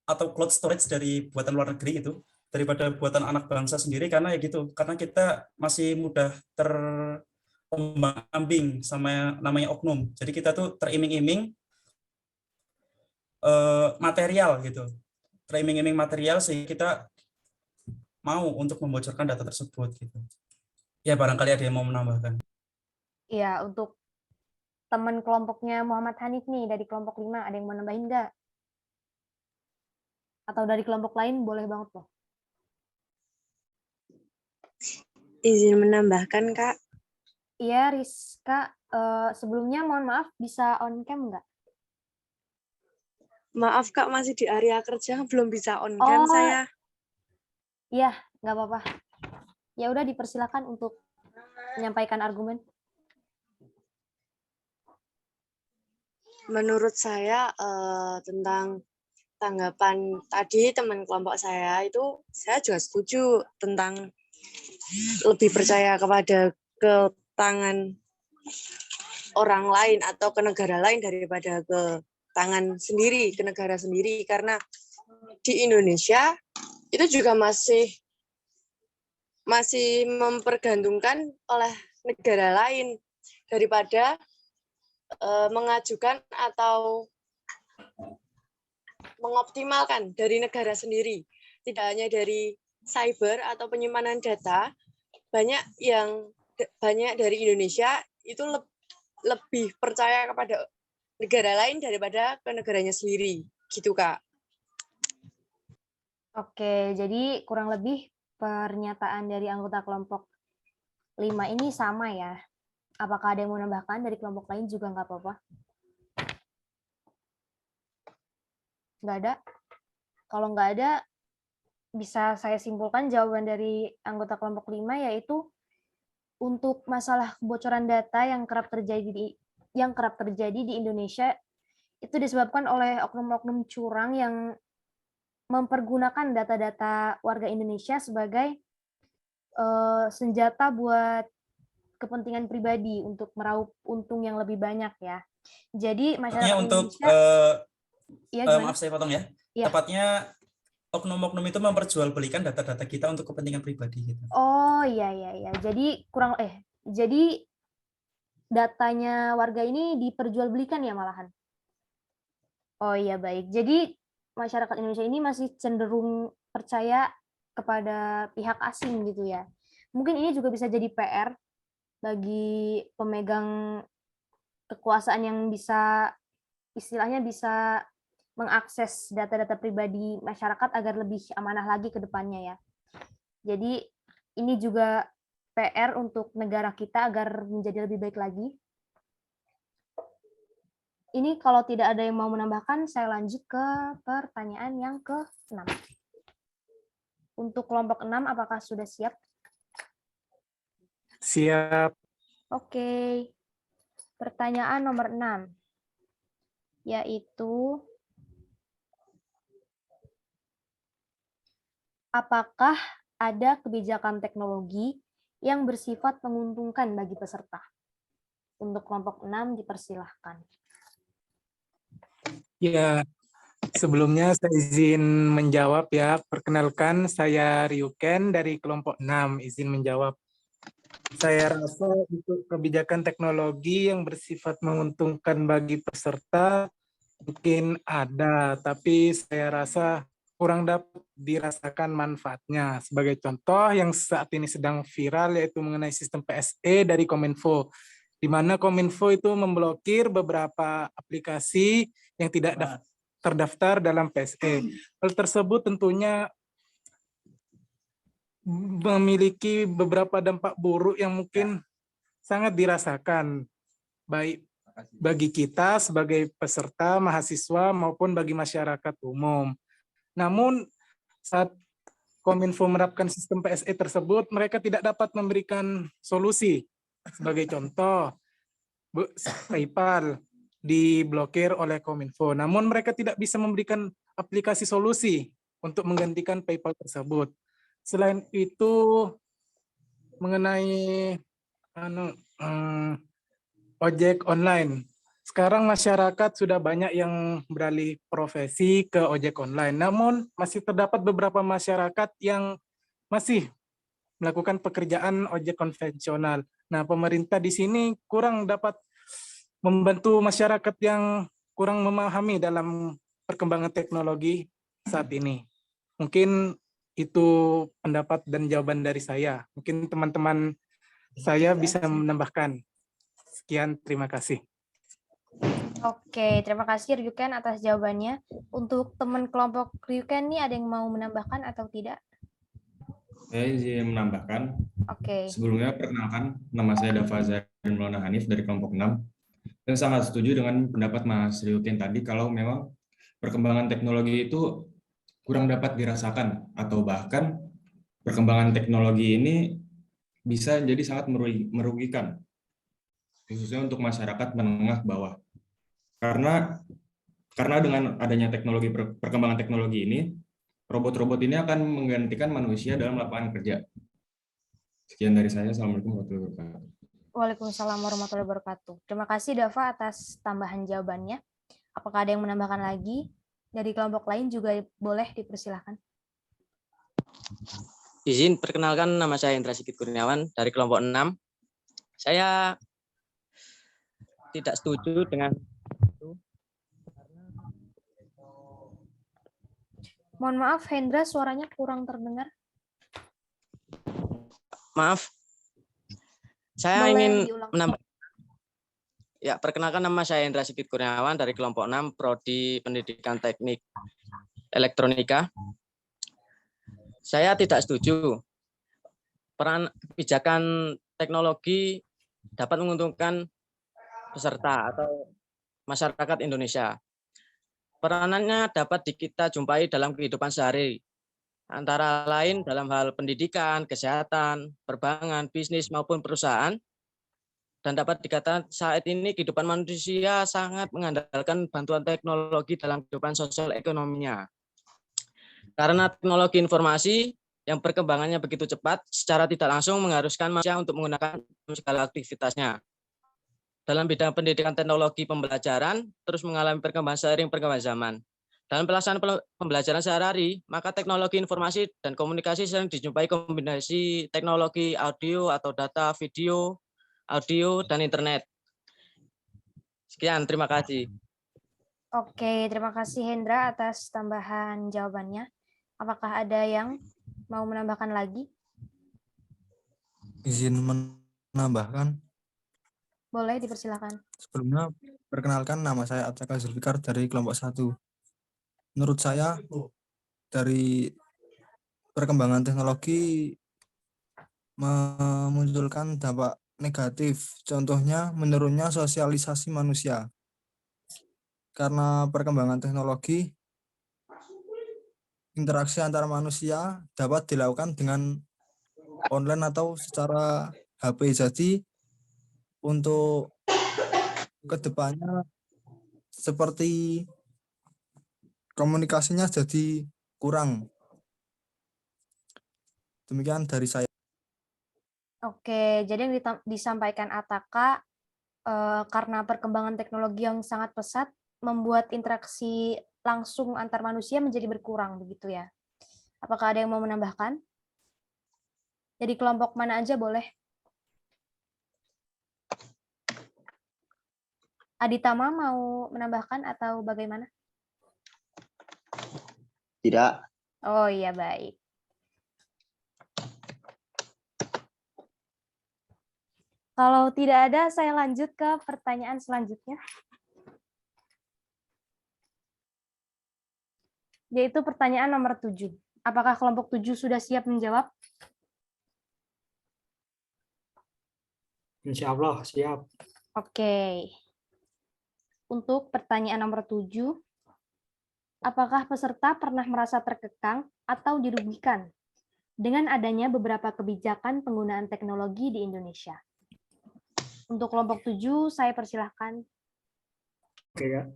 Speaker 2: atau cloud storage dari buatan luar negeri gitu daripada buatan anak bangsa sendiri, karena ya gitu, karena kita masih mudah terombang-ambing sama namanya oknum. Jadi kita tuh teriming-iming material gitu, teriming-iming material sehingga kita mau untuk membocorkan data tersebut gitu. Ya barangkali ada yang mau menambahkan.
Speaker 1: Iya, untuk teman kelompoknya Muhammad Hanif nih dari kelompok 5, ada yang mau nambahin nggak? Atau dari kelompok lain boleh banget loh.
Speaker 14: Izin menambahkan, Kak.
Speaker 1: Iya, Rizka. Sebelumnya mohon maaf, bisa on cam nggak?
Speaker 14: Maaf, Kak, masih di area kerja, belum bisa on cam saya.
Speaker 1: Iya, nggak apa-apa. Ya udah, dipersilakan untuk menyampaikan argumen.
Speaker 14: Menurut saya tentang tanggapan tadi teman kelompok saya itu, saya juga setuju tentang lebih percaya kepada ke tangan orang lain atau ke negara lain daripada ke tangan sendiri, ke negara sendiri, karena di Indonesia itu juga masih mempergantungkan oleh negara lain daripada mengajukan atau mengoptimalkan dari negara sendiri, tidak hanya dari cyber atau penyimpanan data. Banyak dari Indonesia itu lebih percaya kepada negara lain daripada ke negaranya sendiri, gitu Kak.
Speaker 1: Oke, jadi kurang lebih pernyataan dari anggota kelompok 5 ini sama ya. Apakah ada yang mau menambahkan dari kelompok lain juga nggak apa-apa? Nggak ada? Kalau nggak ada, bisa saya simpulkan jawaban dari anggota kelompok 5 yaitu untuk masalah kebocoran data yang kerap terjadi di Indonesia itu disebabkan oleh oknum-oknum curang yang mempergunakan data-data warga Indonesia sebagai senjata buat kepentingan pribadi untuk meraup untung yang lebih banyak ya. Jadi masyarakat
Speaker 2: untuk
Speaker 1: Indonesia
Speaker 2: maaf saya potong ya. Tepatnya oknum-oknum itu memperjualbelikan data-data kita untuk kepentingan pribadi gitu.
Speaker 1: Oh iya. Jadi datanya warga ini diperjualbelikan ya malahan. Oh iya baik. Jadi masyarakat Indonesia ini masih cenderung percaya kepada pihak asing gitu ya. Mungkin ini juga bisa jadi PR bagi pemegang kekuasaan yang istilahnya bisa mengakses data-data pribadi masyarakat agar lebih amanah lagi ke depannya ya. Jadi ini juga PR untuk negara kita agar menjadi lebih baik lagi. Ini kalau tidak ada yang mau menambahkan, saya lanjut ke pertanyaan yang ke-6. Untuk kelompok 6, apakah sudah siap?
Speaker 15: Siap.
Speaker 1: Oke. Pertanyaan nomor 6, yaitu apakah ada kebijakan teknologi yang bersifat menguntungkan bagi peserta? Untuk kelompok 6 dipersilahkan.
Speaker 15: Ya, sebelumnya saya izin menjawab ya. Perkenalkan, saya Ryuken dari kelompok 6, izin menjawab. Saya rasa untuk kebijakan teknologi yang bersifat menguntungkan bagi peserta mungkin ada, tapi saya rasa kurang dapat dirasakan manfaatnya. Sebagai contoh yang saat ini sedang viral yaitu mengenai sistem PSE dari Kominfo, di mana Kominfo itu memblokir beberapa aplikasi yang tidak terdaftar dalam PSE. Hal tersebut tentunya memiliki beberapa dampak buruk yang mungkin sangat dirasakan, baik bagi kita sebagai peserta, mahasiswa, maupun bagi masyarakat umum. Namun, saat Kominfo menerapkan sistem PSE tersebut, mereka tidak dapat memberikan solusi. Sebagai contoh, PayPal diblokir oleh Kominfo, namun mereka tidak bisa memberikan aplikasi solusi untuk menggantikan PayPal tersebut. Selain itu, mengenai ojek online, sekarang masyarakat sudah banyak yang beralih profesi ke ojek online, namun masih terdapat beberapa masyarakat yang masih melakukan pekerjaan ojek konvensional. Nah, pemerintah di sini kurang dapat membantu masyarakat yang kurang memahami dalam perkembangan teknologi saat ini. Mungkin itu pendapat dan jawaban dari saya. Mungkin teman-teman saya bisa menambahkan. Sekian, terima kasih.
Speaker 1: Oke, terima kasih Ryuken atas jawabannya. Untuk teman kelompok Ryuken nih ada yang mau menambahkan atau tidak?
Speaker 16: Saya izin menambahkan.
Speaker 1: Oke.
Speaker 16: Sebelumnya perkenalkan, nama saya Dava Zarin Maulana Hanif dari kelompok 6. Saya sangat setuju dengan pendapat Mas Ryuken tadi kalau memang perkembangan teknologi itu kurang dapat dirasakan atau bahkan perkembangan teknologi ini bisa jadi sangat merugikan khususnya untuk masyarakat menengah ke bawah. Karena dengan adanya perkembangan teknologi ini, robot-robot ini akan menggantikan manusia dalam lapangan kerja. Sekian dari saya. Assalamualaikum warahmatullahi wabarakatuh.
Speaker 1: Waalaikumsalam warahmatullahi wabarakatuh. Terima kasih Dava atas tambahan jawabannya. Apakah ada yang menambahkan lagi? Dari kelompok lain juga boleh dipersilahkan.
Speaker 17: Izin perkenalkan, nama saya Indra Sigit Kurniawan dari kelompok 6. Saya tidak setuju dengan itu
Speaker 1: Mohon maaf, Hendra, suaranya kurang terdengar.
Speaker 17: Maaf, saya
Speaker 1: Boleh
Speaker 17: ingin
Speaker 1: diulang.
Speaker 17: menambah. Ya, perkenalkan nama saya Hendra Sigit Kurniawan dari kelompok 6 Prodi Pendidikan Teknik Elektronika. Saya tidak setuju peran kebijakan teknologi dapat menguntungkan peserta atau masyarakat Indonesia. Peranannya dapat kita jumpai dalam kehidupan sehari, antara lain dalam hal pendidikan, kesehatan, perbankan, bisnis, maupun perusahaan. Dan dapat dikatakan saat ini kehidupan manusia sangat mengandalkan bantuan teknologi dalam kehidupan sosial ekonominya. Karena teknologi informasi yang perkembangannya begitu cepat, secara tidak langsung mengharuskan manusia untuk menggunakan segala aktivitasnya. Dalam bidang pendidikan teknologi pembelajaran, terus mengalami perkembangan seiring perkembangan zaman. Dalam pelaksanaan pembelajaran sehari-hari, maka teknologi informasi dan komunikasi sering dijumpai kombinasi teknologi audio atau data, video, audio, dan internet. Sekian, terima kasih.
Speaker 1: Oke, terima kasih Hendra atas tambahan jawabannya. Apakah ada yang mau menambahkan lagi?
Speaker 3: Izin menambahkan.
Speaker 1: Boleh, dipersilakan.
Speaker 3: Sebelumnya, perkenalkan nama saya Abcaka Zulfikar dari kelompok 1. Menurut saya, dari perkembangan teknologi memunculkan dampak negatif. Contohnya, menurunnya sosialisasi manusia. Karena perkembangan teknologi, interaksi antara manusia dapat dilakukan dengan online atau secara HP. Jadi, untuk kedepannya seperti komunikasinya jadi kurang. Demikian dari saya.
Speaker 1: Oke, jadi yang disampaikan Ataka karena perkembangan teknologi yang sangat pesat membuat interaksi langsung antar manusia menjadi berkurang, begitu ya. Apakah ada yang mau menambahkan? Jadi kelompok mana aja boleh? Aditama mau menambahkan atau bagaimana?
Speaker 18: Tidak.
Speaker 1: Oh iya, baik. Kalau tidak ada, saya lanjut ke pertanyaan selanjutnya. Yaitu pertanyaan nomor 7. Apakah kelompok 7 sudah siap menjawab?
Speaker 10: Insya Allah siap.
Speaker 1: Oke. Untuk pertanyaan nomor 7, apakah peserta pernah merasa terkekang atau dirugikan dengan adanya beberapa kebijakan penggunaan teknologi di Indonesia? Untuk kelompok 7, saya persilahkan.
Speaker 10: Oke ya.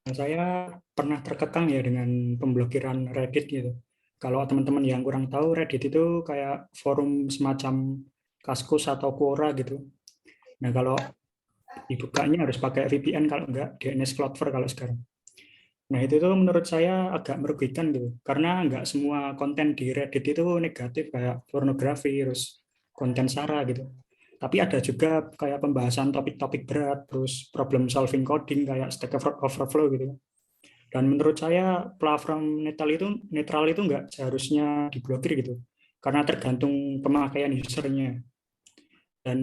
Speaker 10: Nah, saya pernah terkekang ya dengan pemblokiran Reddit gitu. Kalau teman-teman yang kurang tahu, Reddit itu kayak forum semacam Kaskus atau Quora gitu. Nah, kalau dibukanya harus pakai VPN, kalau enggak DNS Cloudflare kalau sekarang. Nah, itu tuh menurut saya agak merugikan gitu. Karena enggak semua konten di Reddit itu negatif, kayak pornografi, terus konten sara gitu. Tapi ada juga kayak pembahasan topik-topik berat, terus problem solving coding kayak Stack Overflow gitu. Dan menurut saya platform netral itu enggak seharusnya diblokir gitu. Karena tergantung pemakaian usernya. Dan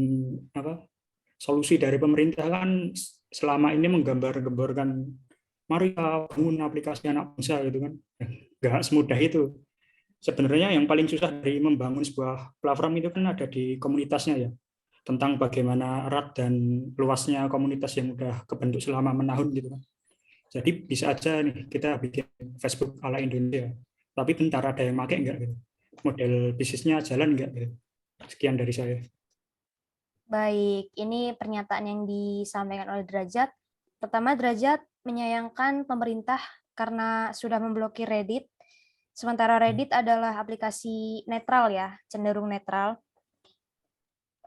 Speaker 10: solusi dari pemerintah kan selama ini menggambar-gambarkan mari bangun aplikasi anak bangsa gitu kan. Enggak semudah itu. Sebenarnya yang paling susah dari membangun sebuah platform itu kan ada di komunitasnya ya. Tentang bagaimana erat dan luasnya komunitas yang udah kebentuk selama menahun gitu kan. Jadi bisa aja nih kita bikin Facebook ala Indonesia, tapi bentar ada yang pakai enggak gitu. Model bisnisnya jalan enggak gitu. Sekian dari saya.
Speaker 1: Baik, ini pernyataan yang disampaikan oleh Derajat. Pertama, Derajat menyayangkan pemerintah karena sudah memblokir Reddit. Sementara Reddit adalah aplikasi netral ya, cenderung netral.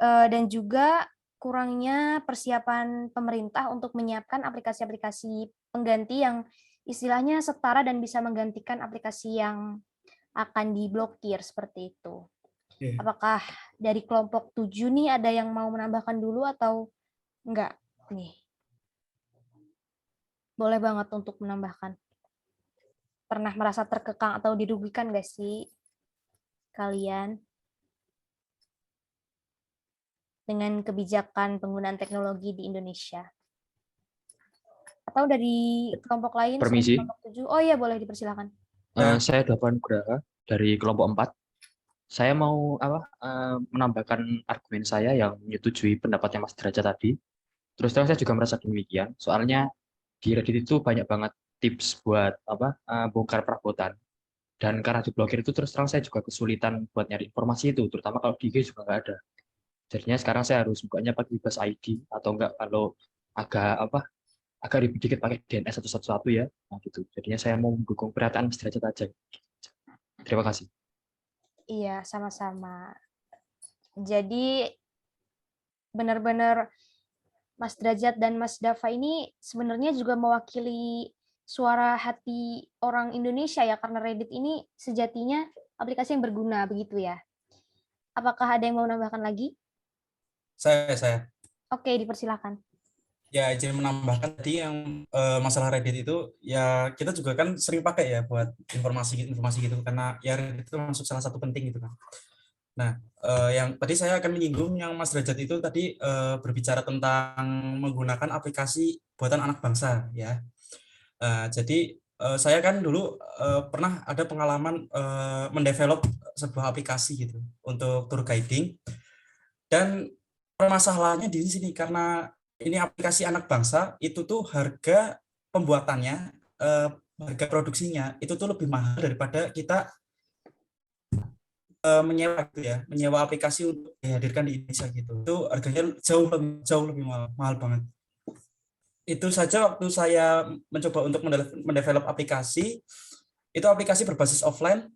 Speaker 1: Dan juga kurangnya persiapan pemerintah untuk menyiapkan aplikasi-aplikasi pengganti yang istilahnya setara dan bisa menggantikan aplikasi yang akan diblokir seperti itu. Apakah dari kelompok 7 nih ada yang mau menambahkan dulu atau enggak nih? Boleh banget untuk menambahkan. pernah merasa terkekang atau dirugikan nggak sih kalian dengan kebijakan penggunaan teknologi di Indonesia? Atau dari kelompok lain selain
Speaker 18: Permisi.
Speaker 1: kelompok 7? Oh iya, boleh dipersilakan.
Speaker 18: Saya Davan Nugraha dari kelompok 4. Saya mau menambahkan argumen saya yang menyetujui pendapatnya Mas Derajat tadi. Terus terang saya juga merasa demikian. Soalnya di Reddit itu banyak banget tips buat bongkar perabotan. Dan karena diblokir itu terus terang saya juga kesulitan buat nyari informasi itu, terutama kalau di IG juga nggak ada. Jadinya sekarang saya harus bukanya pakai Bebas ID atau enggak kalau agak ribet dikit pakai DNS 111 ya. Nah gitu. Jadinya saya mau mendukung pernyataan Mas Derajat aja. Terima kasih.
Speaker 1: Iya, sama-sama. Jadi benar-benar Mas Derajat dan Mas Dava ini sebenarnya juga mewakili suara hati orang Indonesia ya, karena Reddit ini sejatinya aplikasi yang berguna, begitu ya. Apakah ada yang mau menambahkan lagi?
Speaker 2: Saya.
Speaker 1: Oke, dipersilakan.
Speaker 2: Ya, izin menambahkan tadi yang masalah Reddit itu ya kita juga kan sering pakai ya buat informasi gitu karena ya Reddit itu masuk salah satu penting gitu kan. Nah, yang tadi saya akan menyinggung yang Mas Derajat itu tadi berbicara tentang menggunakan aplikasi buatan anak bangsa ya. Jadi saya kan dulu pernah ada pengalaman mendevelop sebuah aplikasi gitu untuk tour guiding, dan permasalahannya di sini karena ini aplikasi anak bangsa itu tuh harga pembuatannya, harga produksinya itu tuh lebih mahal daripada kita menyewa aplikasi untuk dihadirkan di Indonesia gitu. Itu harganya jauh lebih mahal banget. Itu saja waktu saya mencoba untuk mendevelop aplikasi, itu aplikasi berbasis offline,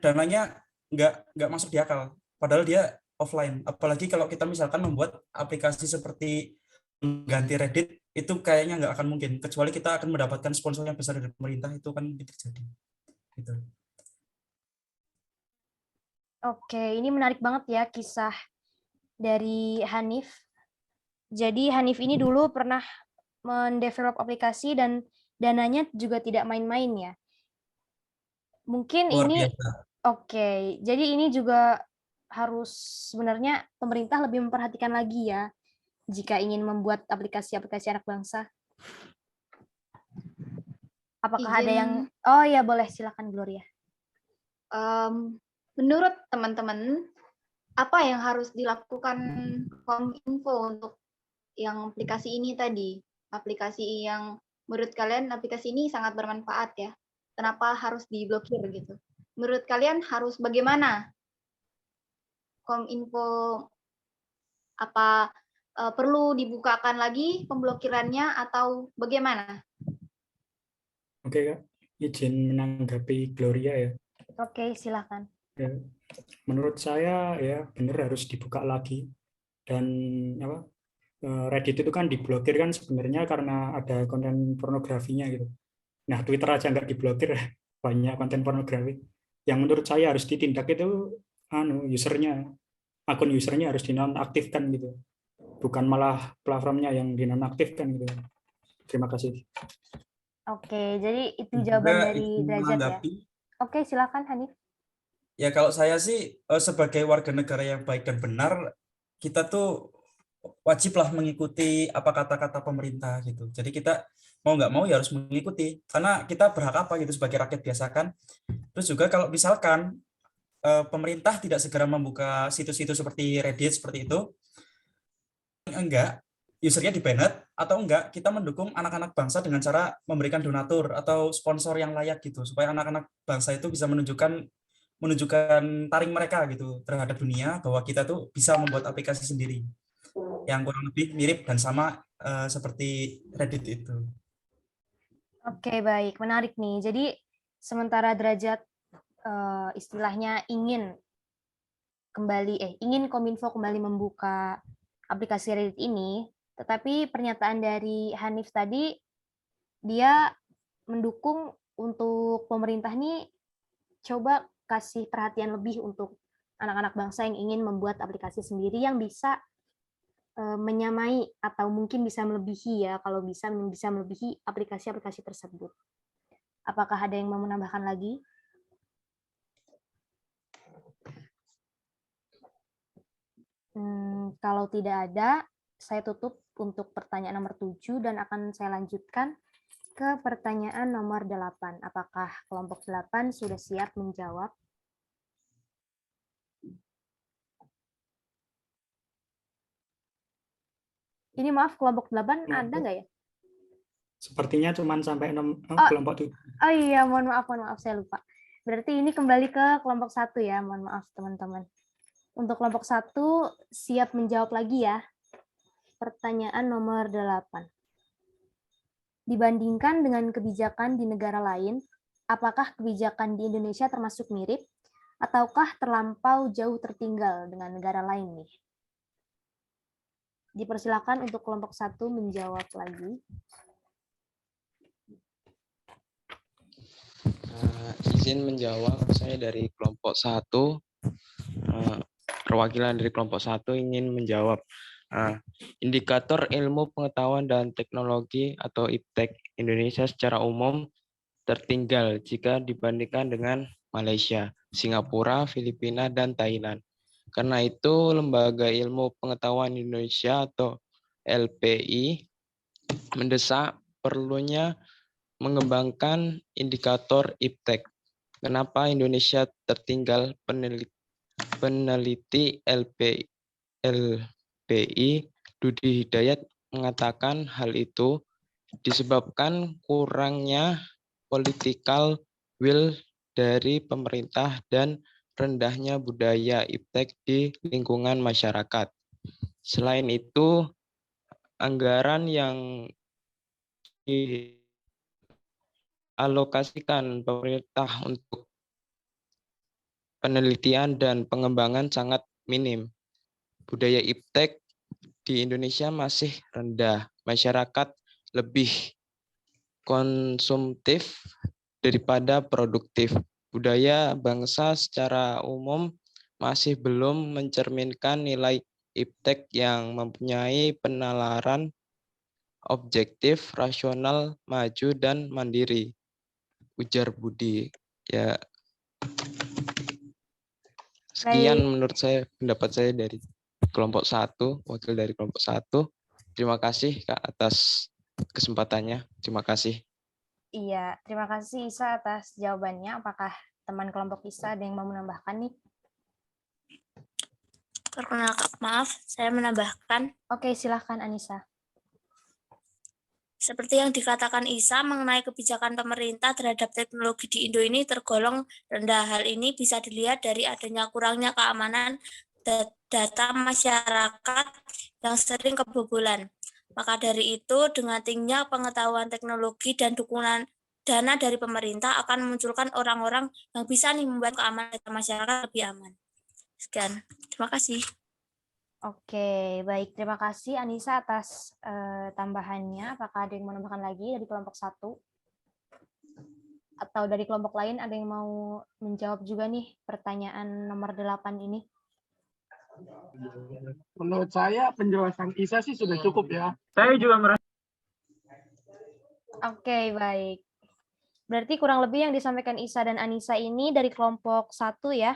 Speaker 2: dananya nggak masuk di akal, padahal dia offline. Apalagi kalau kita misalkan membuat aplikasi seperti mengganti Reddit, itu kayaknya nggak akan mungkin, kecuali kita akan mendapatkan sponsor yang besar dari pemerintah, itu kan terjadi. Gitu.
Speaker 1: Oke, ini menarik banget ya kisah dari Hanif. Jadi Hanif ini dulu pernah mendevelop aplikasi dan dananya juga tidak main-main ya. Mungkin
Speaker 2: Luar
Speaker 1: ini
Speaker 2: biasa.
Speaker 1: Oke, jadi ini juga harus sebenarnya pemerintah lebih memperhatikan lagi ya jika ingin membuat aplikasi-aplikasi anak bangsa. Apakah ada yang Oh ya, boleh, silakan Gloria.
Speaker 13: Menurut teman-teman, apa yang harus dilakukan Kominfo untuk yang aplikasi ini tadi? Aplikasi yang menurut kalian aplikasi ini sangat bermanfaat ya. Kenapa harus diblokir gitu? Menurut kalian harus bagaimana? Kominfo apa perlu dibukakan lagi pemblokirannya atau bagaimana?
Speaker 10: Oke, Kak. Izin menanggapi Gloria ya.
Speaker 1: Oke, silakan.
Speaker 10: Ya, menurut saya ya benar harus dibuka lagi. Dan Reddit itu kan diblokir kan sebenarnya karena ada konten pornografinya gitu. Nah, Twitter aja nggak diblokir, banyak konten pornografi. Yang menurut saya harus ditindak itu akun usernya harus dinonaktifkan gitu. Bukan malah platformnya yang dinonaktifkan gitu. Terima kasih.
Speaker 1: Oke, jadi itu jawaban dari Derajat ya. Oke, silakan Hanif.
Speaker 2: Ya kalau saya sih sebagai warga negara yang baik dan benar, kita tuh wajiblah mengikuti apa kata-kata pemerintah gitu. Jadi kita mau nggak mau ya harus mengikuti, karena kita berhak apa gitu sebagai rakyat biasa kan. Terus juga kalau misalkan pemerintah tidak segera membuka situs-situs seperti Reddit seperti itu, enggak, usernya di-banned, atau enggak kita mendukung anak-anak bangsa dengan cara memberikan donatur atau sponsor yang layak gitu, supaya anak-anak bangsa itu bisa menunjukkan taring mereka gitu terhadap dunia bahwa kita tuh bisa membuat aplikasi sendiri yang kurang lebih mirip dan sama seperti Reddit itu.
Speaker 1: Oke, baik, menarik nih. Jadi sementara Derajat istilahnya ingin Kominfo kembali membuka aplikasi Reddit ini, tetapi pernyataan dari Hanif tadi dia mendukung untuk pemerintah nih coba kasih perhatian lebih untuk anak-anak bangsa yang ingin membuat aplikasi sendiri yang bisa menyamai atau mungkin bisa melebihi ya, kalau bisa melebihi aplikasi-aplikasi tersebut. Apakah ada yang mau menambahkan lagi? Kalau tidak ada, saya tutup untuk pertanyaan nomor 7 dan akan saya lanjutkan ke pertanyaan nomor 8. Apakah kelompok 8 sudah siap menjawab? Ini maaf, kelompok 8 ada nggak ya?
Speaker 10: Sepertinya cuma sampai kelompok 7.
Speaker 1: Oh iya, mohon maaf, saya lupa. Berarti ini kembali ke kelompok 1 ya, mohon maaf teman-teman. Untuk kelompok 1 siap menjawab lagi ya. Pertanyaan nomor 8. Dibandingkan dengan kebijakan di negara lain, apakah kebijakan di Indonesia termasuk mirip ataukah terlampau jauh tertinggal dengan negara lain nih? Dipersilakan untuk kelompok 1 menjawab lagi.
Speaker 5: Izin menjawab, saya dari kelompok 1. Perwakilan dari kelompok 1 ingin menjawab. Indikator ilmu pengetahuan dan teknologi atau IPTEK Indonesia secara umum tertinggal jika dibandingkan dengan Malaysia, Singapura, Filipina, dan Thailand. Karena itu, Lembaga Ilmu Pengetahuan Indonesia atau LPI mendesak perlunya mengembangkan indikator IPTEK. Kenapa Indonesia tertinggal? Peneliti LPI Dudi Hidayat mengatakan hal itu disebabkan kurangnya political will dari pemerintah dan rendahnya budaya IPTEK di lingkungan masyarakat. Selain itu, anggaran yang dialokasikan pemerintah untuk penelitian dan pengembangan sangat minim. Budaya IPTEK di Indonesia masih rendah. Masyarakat lebih konsumtif daripada produktif. Budaya bangsa secara umum masih belum mencerminkan nilai IPTEK yang mempunyai penalaran objektif, rasional, maju, dan mandiri. Ujar Budi. Ya, sekian menurut saya, pendapat saya dari kelompok 1, wakil dari kelompok 1. Terima kasih Kak atas kesempatannya. Terima kasih.
Speaker 1: Iya, terima kasih Isa atas jawabannya. Apakah teman kelompok Isa ada yang mau menambahkan nih?
Speaker 7: Perkenalkan, maaf, saya menambahkan.
Speaker 1: Oke, silahkan Anissa.
Speaker 7: Seperti yang dikatakan Isa mengenai kebijakan pemerintah terhadap teknologi di Indo ini tergolong rendah. Hal ini bisa dilihat dari adanya kurangnya keamanan data masyarakat yang sering kebobolan. Maka dari itu, dengan tingginya pengetahuan teknologi dan dukungan dana dari pemerintah akan memunculkan orang-orang yang bisa membuat keamanan data masyarakat lebih aman. Sekian, terima kasih.
Speaker 1: Oke, baik. Terima kasih Anissa atas tambahannya. Apakah ada yang mau menambahkan lagi dari kelompok 1? Atau dari kelompok lain ada yang mau menjawab juga nih pertanyaan nomor 8 ini?
Speaker 6: Menurut saya penjelasan Isa sih sudah cukup ya. Saya juga merasa.
Speaker 1: Oke, baik. Berarti kurang lebih yang disampaikan Isa dan Anissa ini dari kelompok 1 ya.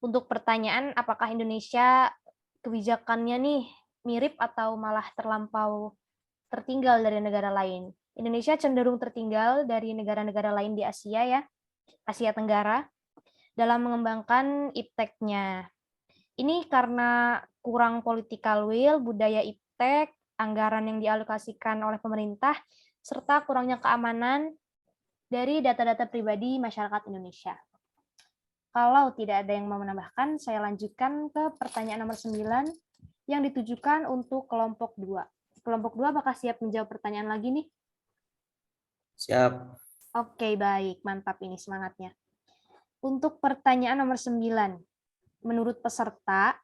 Speaker 1: Untuk pertanyaan apakah Indonesia kebijakannya nih mirip atau malah terlampau tertinggal dari negara lain. Indonesia cenderung tertinggal dari negara-negara lain di Asia ya, Asia Tenggara, dalam mengembangkan IPTEK-nya. Ini karena kurang political will, budaya IPTEK, anggaran yang dialokasikan oleh pemerintah, serta kurangnya keamanan dari data-data pribadi masyarakat Indonesia. Kalau tidak ada yang mau menambahkan, saya lanjutkan ke pertanyaan nomor 9 yang ditujukan untuk kelompok 2. Kelompok 2 apakah siap menjawab pertanyaan lagi nih?
Speaker 4: Siap.
Speaker 1: Oke, baik. Mantap ini semangatnya. Untuk pertanyaan nomor 9, menurut peserta,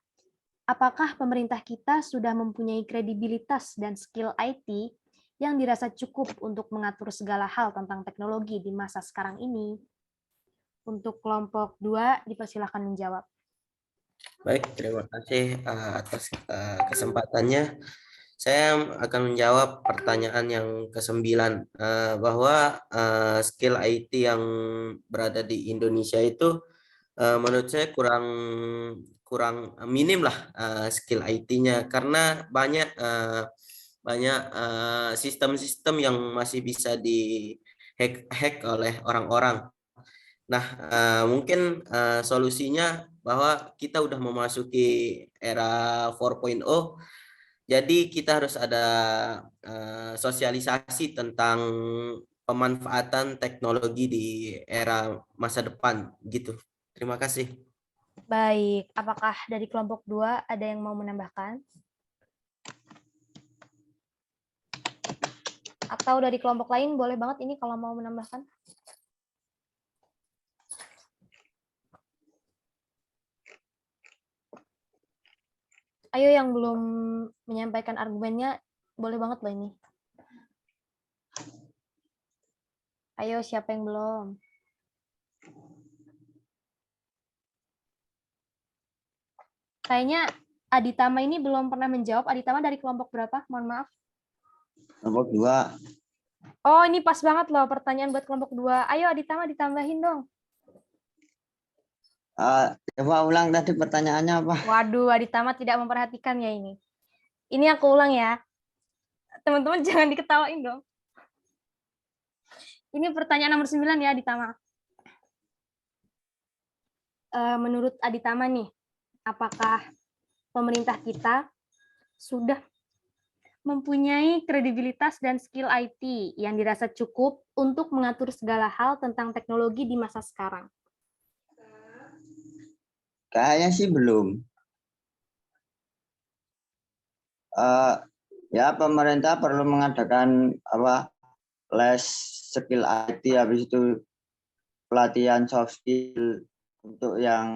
Speaker 1: apakah pemerintah kita sudah mempunyai kredibilitas dan skill IT yang dirasa cukup untuk mengatur segala hal tentang teknologi di masa sekarang ini? Untuk kelompok 2, dipersilakan menjawab.
Speaker 4: Baik, terima kasih atas kesempatannya. Saya akan menjawab pertanyaan yang ke-9 bahwa skill IT yang berada di Indonesia itu menurut saya kurang minim lah skill IT-nya, karena banyak sistem-sistem yang masih bisa di-hack oleh orang-orang. Nah, mungkin solusinya bahwa kita udah memasuki era 4.0. Jadi kita harus ada sosialisasi tentang pemanfaatan teknologi di era masa depan gitu. Terima kasih.
Speaker 1: Baik, apakah dari kelompok 2 ada yang mau menambahkan? Atau dari kelompok lain boleh banget ini kalau mau menambahkan? Ayo yang belum menyampaikan argumennya, boleh banget loh ini. Ayo, siapa yang belum? Kayaknya Aditama ini belum pernah menjawab. Aditama dari kelompok berapa? Mohon maaf.
Speaker 19: Kelompok 2.
Speaker 1: Oh, ini pas banget loh pertanyaan buat kelompok 2. Ayo Aditama ditambahin dong.
Speaker 19: Coba ulang tadi pertanyaannya apa?
Speaker 1: Waduh, Aditama tidak memperhatikan ya ini. Ini aku ulang ya. Teman-teman jangan diketawain dong. Ini pertanyaan nomor 9 ya, Aditama. Menurut Aditama nih, apakah pemerintah kita sudah mempunyai kredibilitas dan skill IT yang dirasa cukup untuk mengatur segala hal tentang teknologi di masa sekarang?
Speaker 19: Kayaknya sih belum. Ya pemerintah perlu mengadakan les skill IT, habis itu pelatihan soft skill untuk yang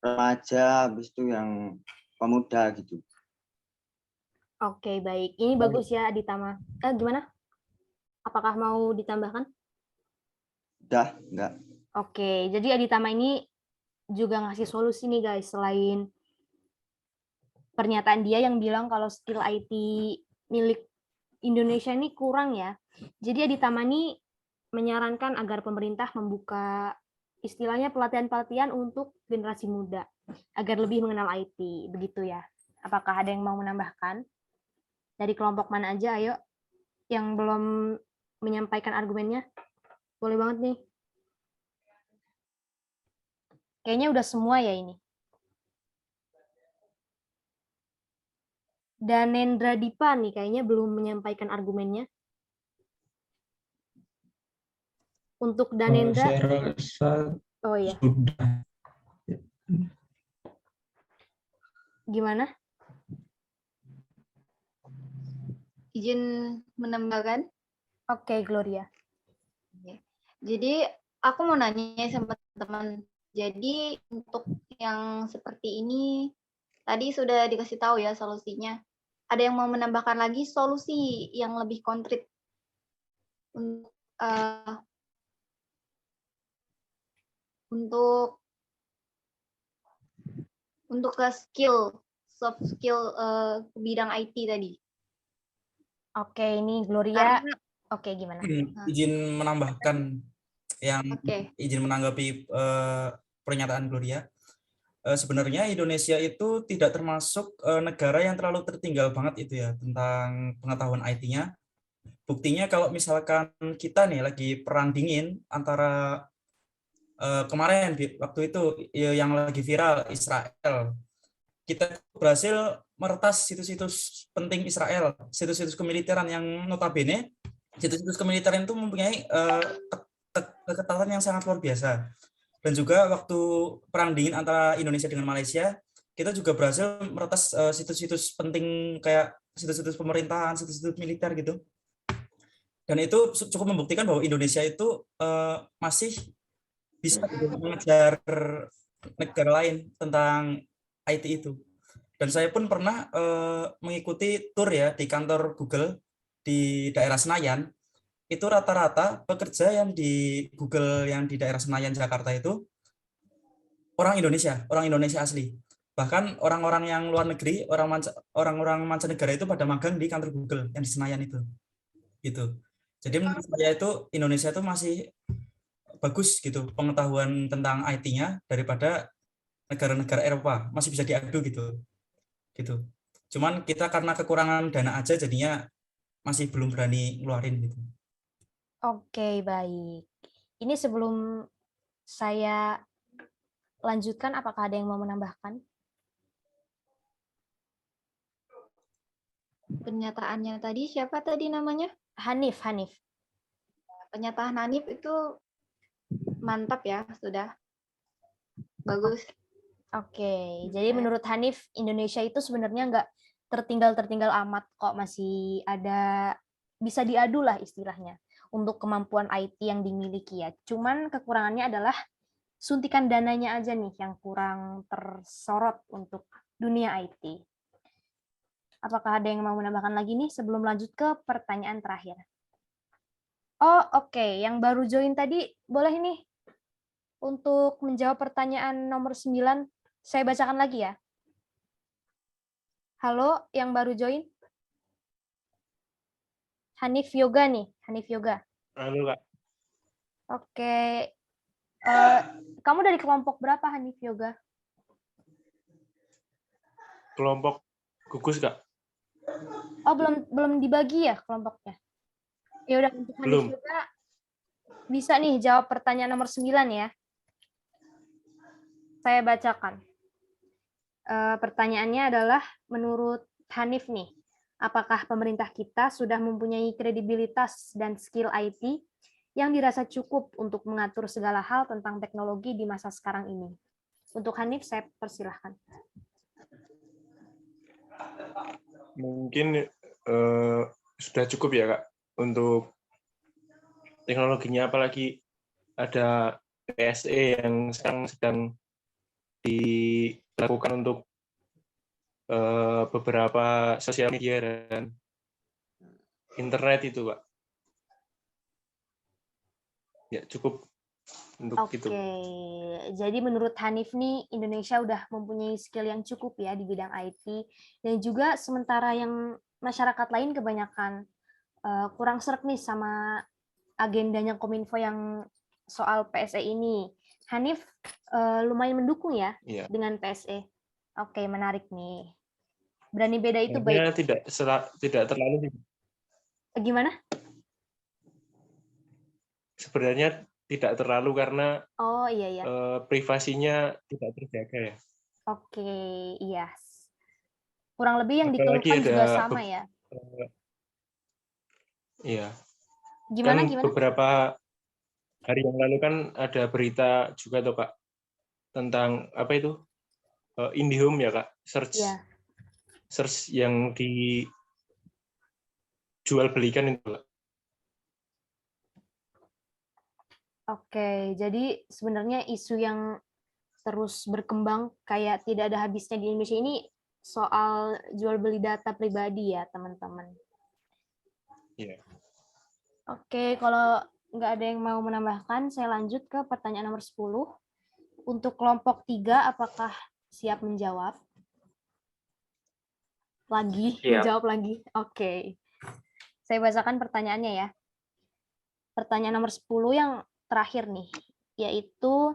Speaker 19: remaja, habis itu yang pemuda gitu.
Speaker 1: Oke, baik. Ini bagus ya Aditama. Gimana? Apakah mau ditambahkan?
Speaker 19: Udah, enggak.
Speaker 1: Oke, jadi Aditama ini juga ngasih solusi nih guys, selain pernyataan dia yang bilang kalau skill IT milik Indonesia ini kurang ya. Jadi Aditama ini menyarankan agar pemerintah membuka istilahnya pelatihan-pelatihan untuk generasi muda agar lebih mengenal IT, begitu ya. Apakah ada yang mau menambahkan? Dari kelompok mana aja, ayo. Yang belum menyampaikan argumennya, boleh banget nih. Kayaknya udah semua ya ini. Dan Nendra Dipa nih kayaknya belum menyampaikan argumennya. Untuk Danendra.
Speaker 11: Saya rasa
Speaker 1: Oh iya.
Speaker 11: sudah.
Speaker 1: Gimana?
Speaker 13: Izin menambahkan?
Speaker 1: Oke, Gloria.
Speaker 13: Jadi aku mau nanya sama teman. Jadi untuk yang seperti ini tadi sudah dikasih tahu ya solusinya. Ada yang mau menambahkan lagi solusi yang lebih konkret untuk ke soft skill bidang IT tadi.
Speaker 1: Oke, ini Gloria. Oke, gimana?
Speaker 2: Izin menambahkan izin menanggapi pernyataan Gloria. Sebenarnya Indonesia itu tidak termasuk negara yang terlalu tertinggal banget itu ya tentang pengetahuan IT-nya. Buktinya kalau misalkan kita nih lagi perang dingin antara kemarin waktu itu yang lagi viral Israel, kita berhasil meretas situs-situs penting Israel, situs-situs kemiliteran yang notabene situs-situs kemiliteran itu mempunyai keketatan yang sangat luar biasa. Dan juga waktu perang dingin antara Indonesia dengan Malaysia, kita juga berhasil meretas situs-situs penting kayak situs-situs pemerintahan, situs-situs militer gitu. Dan itu cukup membuktikan bahwa Indonesia itu masih bisa mengejar negara lain tentang IT itu. Dan saya pun pernah mengikuti tur ya di kantor Google di daerah Senayan. Itu rata-rata pekerja yang di Google yang di daerah Senayan Jakarta itu orang Indonesia asli. Bahkan orang-orang yang luar negeri, orang-orang mancanegara itu pada magang di kantor Google yang di Senayan itu. Gitu. Jadi menurut saya itu Indonesia itu masih bagus gitu pengetahuan tentang IT-nya daripada negara-negara Eropa, masih bisa diadu gitu. Gitu. Cuman kita karena kekurangan dana aja jadinya masih belum berani ngeluarin gitu.
Speaker 1: Oke, baik. Ini sebelum saya lanjutkan, apakah ada yang mau menambahkan?
Speaker 13: Pernyataannya tadi siapa tadi namanya?
Speaker 1: Hanif.
Speaker 13: Pernyataan Hanif itu mantap ya, sudah. Bagus.
Speaker 1: Oke, jadi menurut Hanif, Indonesia itu sebenarnya nggak tertinggal amat kok, masih ada, bisa diadu lah istilahnya, untuk kemampuan IT yang dimiliki ya. Cuman kekurangannya adalah suntikan dananya aja nih yang kurang tersorot untuk dunia IT. Apakah ada yang mau menambahkan lagi nih sebelum lanjut ke pertanyaan terakhir? Oh, oke. Yang baru join tadi, boleh nih untuk menjawab pertanyaan nomor 9, saya bacakan lagi ya. Halo, yang baru join? Hanif Yoga nih, Hanif Yoga.
Speaker 11: Halo, Kak.
Speaker 1: Oke. Kamu dari kelompok berapa, Hanif Yoga?
Speaker 11: Kelompok gugus, Kak.
Speaker 1: Oh, belum dibagi ya kelompoknya? Ya udah, untuk Hanif
Speaker 11: Belum.
Speaker 1: Yoga bisa nih jawab pertanyaan nomor 9 ya. Saya bacakan. Pertanyaannya adalah, menurut Hanif nih, apakah pemerintah kita sudah mempunyai kredibilitas dan skill IT yang dirasa cukup untuk mengatur segala hal tentang teknologi di masa sekarang ini? Untuk Hanif, saya persilahkan.
Speaker 11: Mungkin sudah cukup ya, Kak, untuk teknologinya, apalagi ada PSE yang sekarang sedang dilakukan untuk beberapa sosial media dan internet itu, Pak. Ya, cukup untuk itu.
Speaker 1: Oke, jadi menurut Hanif nih, Indonesia udah mempunyai skill yang cukup ya di bidang IT, dan juga sementara yang masyarakat lain kebanyakan kurang sreg nih sama agendanya Kominfo yang soal PSE ini. Hanif lumayan mendukung ya dengan PSE. Oke, menarik nih. Berani beda itu baik.
Speaker 11: Tidak terlalu.
Speaker 1: Gimana?
Speaker 11: Sebenarnya tidak terlalu karena
Speaker 1: iya.
Speaker 11: privasinya tidak terjaga ya.
Speaker 1: Oke, iya. Kurang lebih yang
Speaker 11: Apalagi
Speaker 1: dikeluhkan
Speaker 11: ada
Speaker 1: juga sama ya.
Speaker 11: Iya.
Speaker 1: Gimana?
Speaker 11: Beberapa hari yang lalu kan ada berita juga tuh, Kak, tentang apa itu IndiHome ya, Kak, search yang dijual belikan itu, Kak.
Speaker 1: Oke, jadi sebenarnya isu yang terus berkembang kayak tidak ada habisnya di Indonesia ini soal jual beli data pribadi ya, teman-teman.
Speaker 11: Iya.
Speaker 1: Oke, kalau nggak ada yang mau menambahkan, saya lanjut ke pertanyaan nomor 10. Untuk kelompok 3, apakah siap menjawab? Menjawab lagi? Oke. Saya bacakan pertanyaannya ya. Pertanyaan nomor 10 yang terakhir nih, yaitu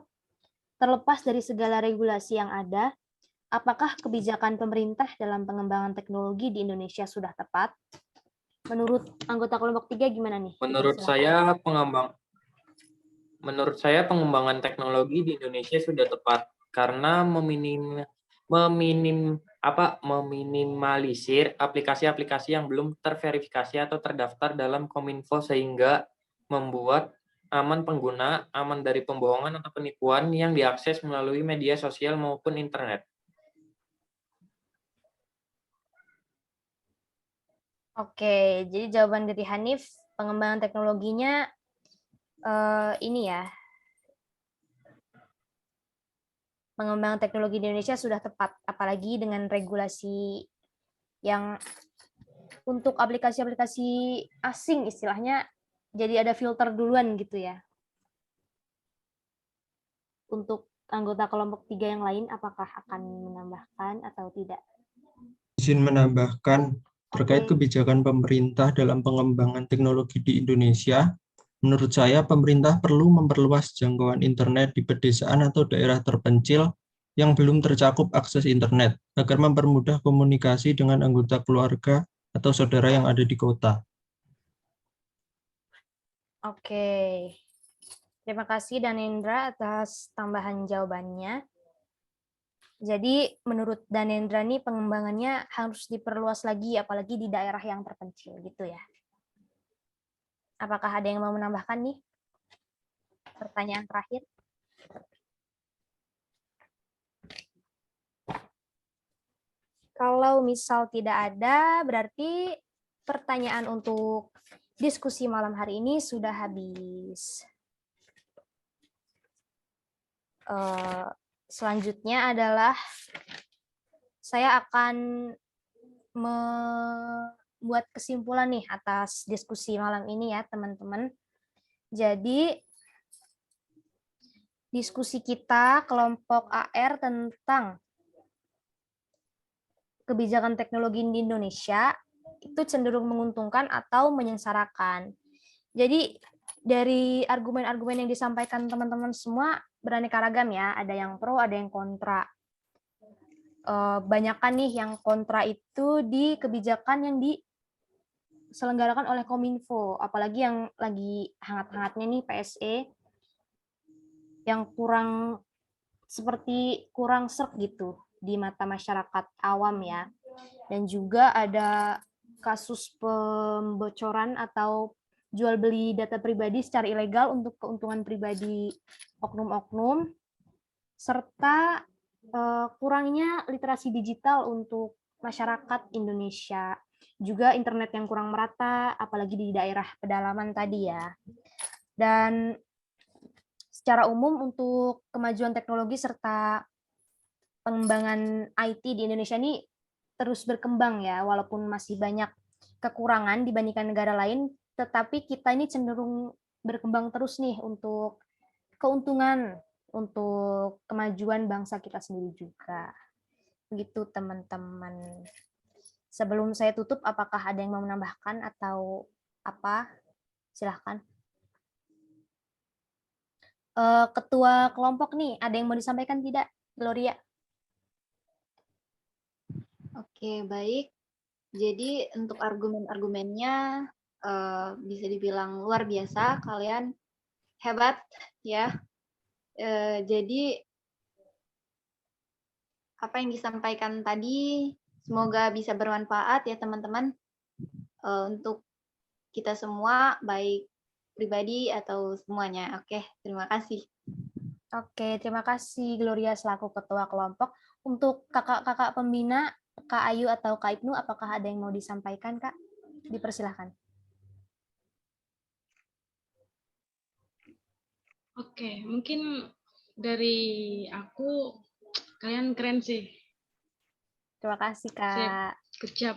Speaker 1: terlepas dari segala regulasi yang ada, apakah kebijakan pemerintah dalam pengembangan teknologi di Indonesia sudah tepat? Menurut anggota kelompok 3 gimana nih?
Speaker 9: Menurut saya pengembangan teknologi di Indonesia sudah tepat karena meminimalisir aplikasi-aplikasi yang belum terverifikasi atau terdaftar dalam Kominfo sehingga membuat aman pengguna, aman dari pembohongan atau penipuan yang diakses melalui media sosial maupun internet.
Speaker 1: Oke, jadi jawaban dari Hanif, pengembangan teknologinya ini ya. Pengembangan teknologi di Indonesia sudah tepat, apalagi dengan regulasi yang untuk aplikasi-aplikasi asing istilahnya, jadi ada filter duluan gitu ya. Untuk anggota kelompok 3 yang lain apakah akan menambahkan atau tidak?
Speaker 20: Izin menambahkan terkait kebijakan pemerintah dalam pengembangan teknologi di Indonesia. Menurut saya, pemerintah perlu memperluas jangkauan internet di pedesaan atau daerah terpencil yang belum tercakup akses internet, agar mempermudah komunikasi dengan anggota keluarga atau saudara yang ada di kota.
Speaker 1: Oke. Terima kasih Danendra atas tambahan jawabannya. Jadi menurut Danendra nih pengembangannya harus diperluas lagi, apalagi di daerah yang terpencil gitu ya. Apakah ada yang mau menambahkan nih? Pertanyaan terakhir. Kalau misal tidak ada, berarti pertanyaan untuk diskusi malam hari ini sudah habis. Selanjutnya adalah saya akan membuat kesimpulan nih atas diskusi malam ini ya teman-teman. Jadi diskusi kita kelompok AR tentang kebijakan teknologi di Indonesia itu cenderung menguntungkan atau menyengsarakan. Jadi dari argumen-argumen yang disampaikan teman-teman semua beraneka ragam ya, ada yang pro, ada yang kontra. Banyakan nih yang kontra itu di kebijakan yang diselenggarakan oleh Kominfo, apalagi yang lagi hangat-hangatnya nih PSE, yang seperti kurang serk gitu di mata masyarakat awam ya. Dan juga ada kasus pembocoran atau jual beli data pribadi secara ilegal untuk keuntungan pribadi oknum-oknum, serta kurangnya literasi digital untuk masyarakat Indonesia. Juga internet yang kurang merata, apalagi di daerah pedalaman tadi ya. Dan secara umum untuk kemajuan teknologi serta pengembangan IT di Indonesia ini terus berkembang ya, walaupun masih banyak kekurangan dibandingkan negara lain, tetapi kita ini cenderung berkembang terus nih untuk keuntungan, untuk kemajuan bangsa kita sendiri juga. Begitu teman-teman. Sebelum saya tutup, apakah ada yang mau menambahkan atau apa? Silahkan. Ketua kelompok nih, ada yang mau disampaikan tidak, Gloria?
Speaker 13: Oke, baik. Jadi untuk argumen-argumennya bisa dibilang luar biasa, kalian hebat ya. Jadi apa yang disampaikan tadi semoga bisa bermanfaat ya teman-teman untuk kita semua, baik pribadi atau semuanya. Oke, terima kasih.
Speaker 1: Oke, terima kasih Gloria selaku ketua kelompok. Untuk kakak-kakak pembina, Kak Ayu atau Kak Ibnu, apakah ada yang mau disampaikan, Kak? Dipersilahkan.
Speaker 21: Oke, mungkin dari aku, kalian keren sih.
Speaker 1: Terima kasih, Kak.
Speaker 21: Good job.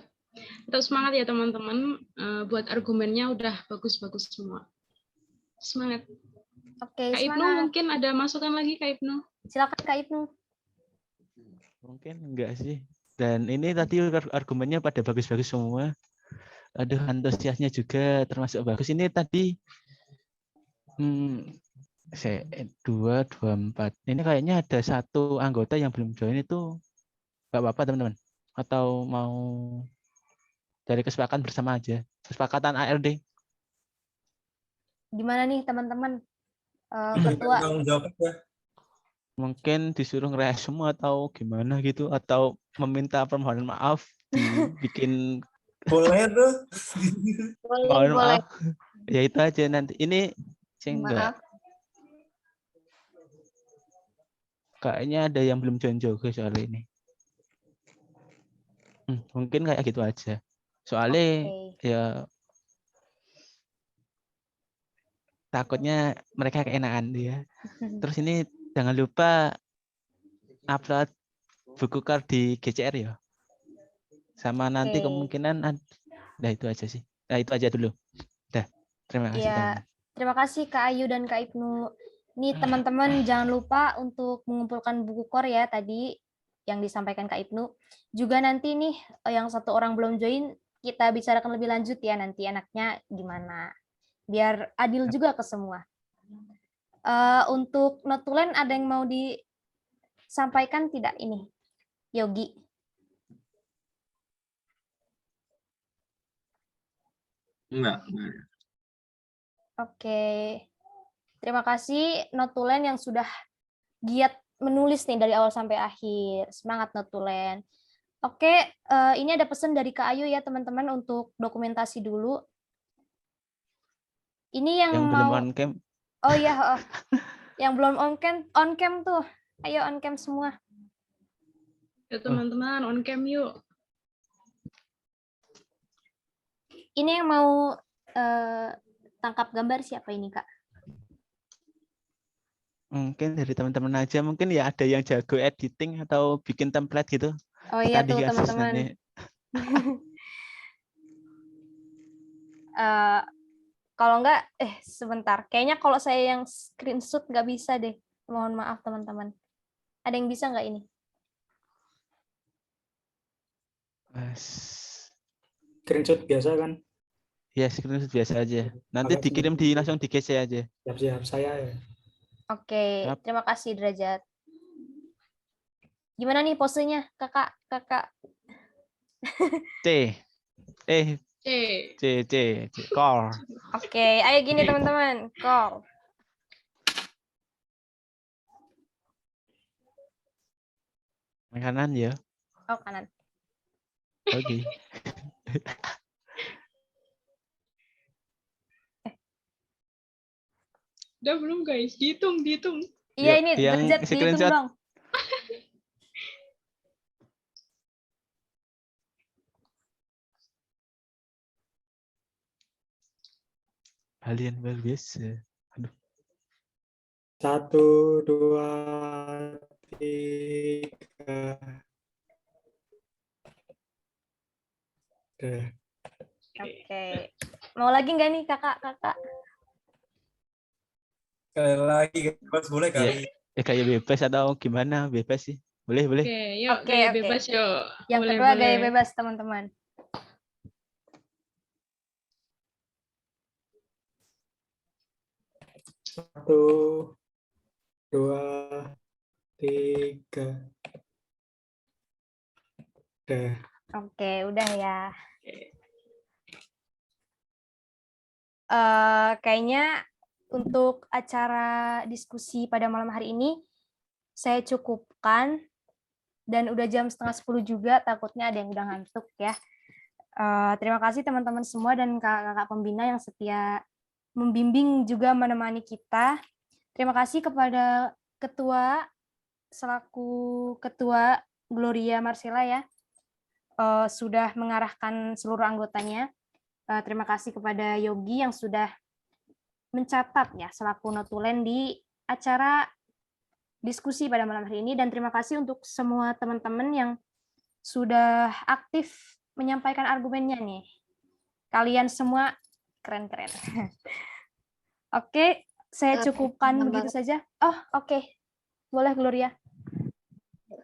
Speaker 21: Tetap semangat ya teman-teman, buat argumennya udah bagus-bagus semua. Semangat.
Speaker 1: Oke,
Speaker 21: Kak Ibnu
Speaker 1: semangat.
Speaker 21: mungkin ada masukan lagi Kak Ibnu?
Speaker 1: Silakan Kak Ibnu.
Speaker 22: Mungkin enggak sih. Dan ini tadi argumennya pada bagus-bagus semua. Aduh, antusiasnya juga termasuk bagus. Ini tadi 224. Ini kayaknya ada satu anggota yang belum join itu. Enggak apa-apa teman-teman. Atau mau dari kesepakatan bersama aja. Kesepakatan ARD.
Speaker 1: Gimana nih teman-teman? Ketua.
Speaker 22: Mungkin disuruh ngeres semua atau gimana gitu, atau meminta permohonan maaf dibikin
Speaker 2: boleh tuh.
Speaker 22: Mohon maaf. Ya itu aja nanti. Ini saya enggak. Kayaknya ada yang belum join juga soal ini. Mungkin kayak gitu aja. Soalnya ya takutnya mereka keenakan dia. Terus ini jangan lupa upload buku card di GCR ya. Sama nanti kemungkinan nah itu aja sih. Nah itu aja dulu. Dah. Terima kasih.
Speaker 1: Ya, terima kasih Kak Ayu dan Kak Ibnu. Nih teman-teman jangan lupa untuk mengumpulkan buku core ya tadi yang disampaikan Kak Ibnu. Juga nanti nih yang satu orang belum join kita bicarakan lebih lanjut ya nanti enaknya gimana. Biar adil juga ke semua. Untuk notulen ada yang mau disampaikan tidak ini? Yogi.
Speaker 8: Enggak.
Speaker 1: Oke. Terima kasih notulen yang sudah giat menulis nih dari awal sampai akhir. Semangat notulen. Oke, ini ada pesan dari Kak Ayu ya teman-teman untuk dokumentasi dulu. Ini yang
Speaker 22: belum
Speaker 1: mau
Speaker 22: on cam.
Speaker 1: Oh iya, yang belum on cam tuh. Ayo on cam semua.
Speaker 21: Ya teman-teman, on cam yuk.
Speaker 1: Ini yang mau tangkap gambar siapa ini, Kak?
Speaker 22: Mungkin dari teman-teman aja, mungkin ya ada yang jago editing atau bikin template gitu.
Speaker 1: Oh iya
Speaker 22: Tadi
Speaker 1: tuh
Speaker 22: kasus
Speaker 1: teman-teman.
Speaker 22: nanti.
Speaker 1: Kalau enggak, sebentar. Kayaknya kalau saya yang screenshot nggak bisa deh. Mohon maaf teman-teman. Ada yang bisa nggak ini?
Speaker 10: Screenshot biasa kan?
Speaker 22: Ya, screenshot biasa aja. Nanti dikirim langsung di GC aja.
Speaker 10: Siap-siap saya ya.
Speaker 1: Oke, terima kasih Derajat. Gimana nih posenya, kakak?
Speaker 22: C. Call.
Speaker 1: Oke, ayo gini teman-teman, call.
Speaker 22: Kanan ya.
Speaker 1: Oh, kanan.
Speaker 22: Oke.
Speaker 21: Udah belum guys? Dihitung.
Speaker 1: Iya ini
Speaker 22: yang
Speaker 1: Derajat dihitung
Speaker 22: screenshot.
Speaker 1: dong.
Speaker 22: Kalian luar biasa. Aduh.
Speaker 10: 1, 2, 3.
Speaker 1: Oke. Mau lagi nggak nih kakak?
Speaker 2: Sekali lagi, Mas, boleh kali.
Speaker 22: Ya kayak bebas atau gimana? Bebas sih. Boleh.
Speaker 21: Oke, yuk gaya bebas yuk.
Speaker 1: Yang
Speaker 21: Boleh,
Speaker 1: kedua
Speaker 21: boleh.
Speaker 1: gaya bebas teman-teman.
Speaker 10: Satu, 2, 3.
Speaker 1: Oke, udah ya. Kayaknya untuk acara diskusi pada malam hari ini saya cukupkan dan udah jam 9:30 juga, takutnya ada yang udah ngantuk ya. Terima kasih teman-teman semua dan kakak-kakak pembina yang setia membimbing juga menemani kita. Terima kasih kepada ketua selaku ketua Gloria Marcella ya, sudah mengarahkan seluruh anggotanya. Terima kasih kepada Yogi yang sudah mencatat ya selaku notulen di acara diskusi pada malam hari ini, dan terima kasih untuk semua teman-teman yang sudah aktif menyampaikan argumennya nih. Kalian semua keren-keren. Oke, saya cukupkan begitu saja. Oh, oke. Boleh Gloria.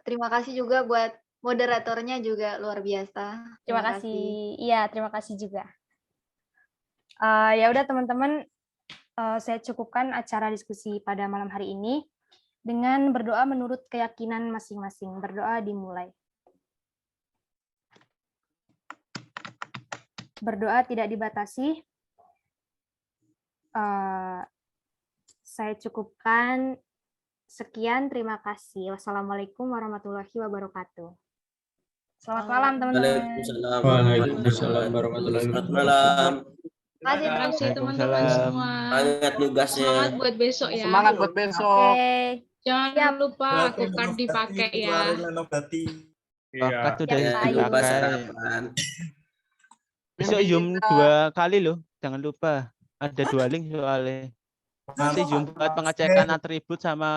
Speaker 13: Terima kasih juga buat moderatornya juga luar biasa.
Speaker 1: Terima kasih. Iya, terima kasih juga. Ya udah teman-teman, saya cukupkan acara diskusi pada malam hari ini dengan berdoa menurut keyakinan masing-masing. Berdoa dimulai. Berdoa tidak dibatasi. Saya cukupkan. Sekian, terima kasih. Wassalamualaikum warahmatullahi wabarakatuh. Selamat malam teman-teman.
Speaker 8: Waalaikumsalam warahmatullahi wabarakatuh.
Speaker 4: Selamat malam.
Speaker 21: Terima kasih teman-teman semua.
Speaker 4: Semangat tugasnya.
Speaker 21: Semangat buat besok ya.
Speaker 6: Semangat buat besok.
Speaker 21: Jangan lupa card dipakai ya.
Speaker 22: Bakat tuh dari
Speaker 4: Jangan lupa
Speaker 22: dipakai.
Speaker 4: sarapan.
Speaker 22: Besok Zoom 2 kali loh. Jangan lupa. Ada 2 link soalnya. Nanti Zoom buat pengecekan atribut sama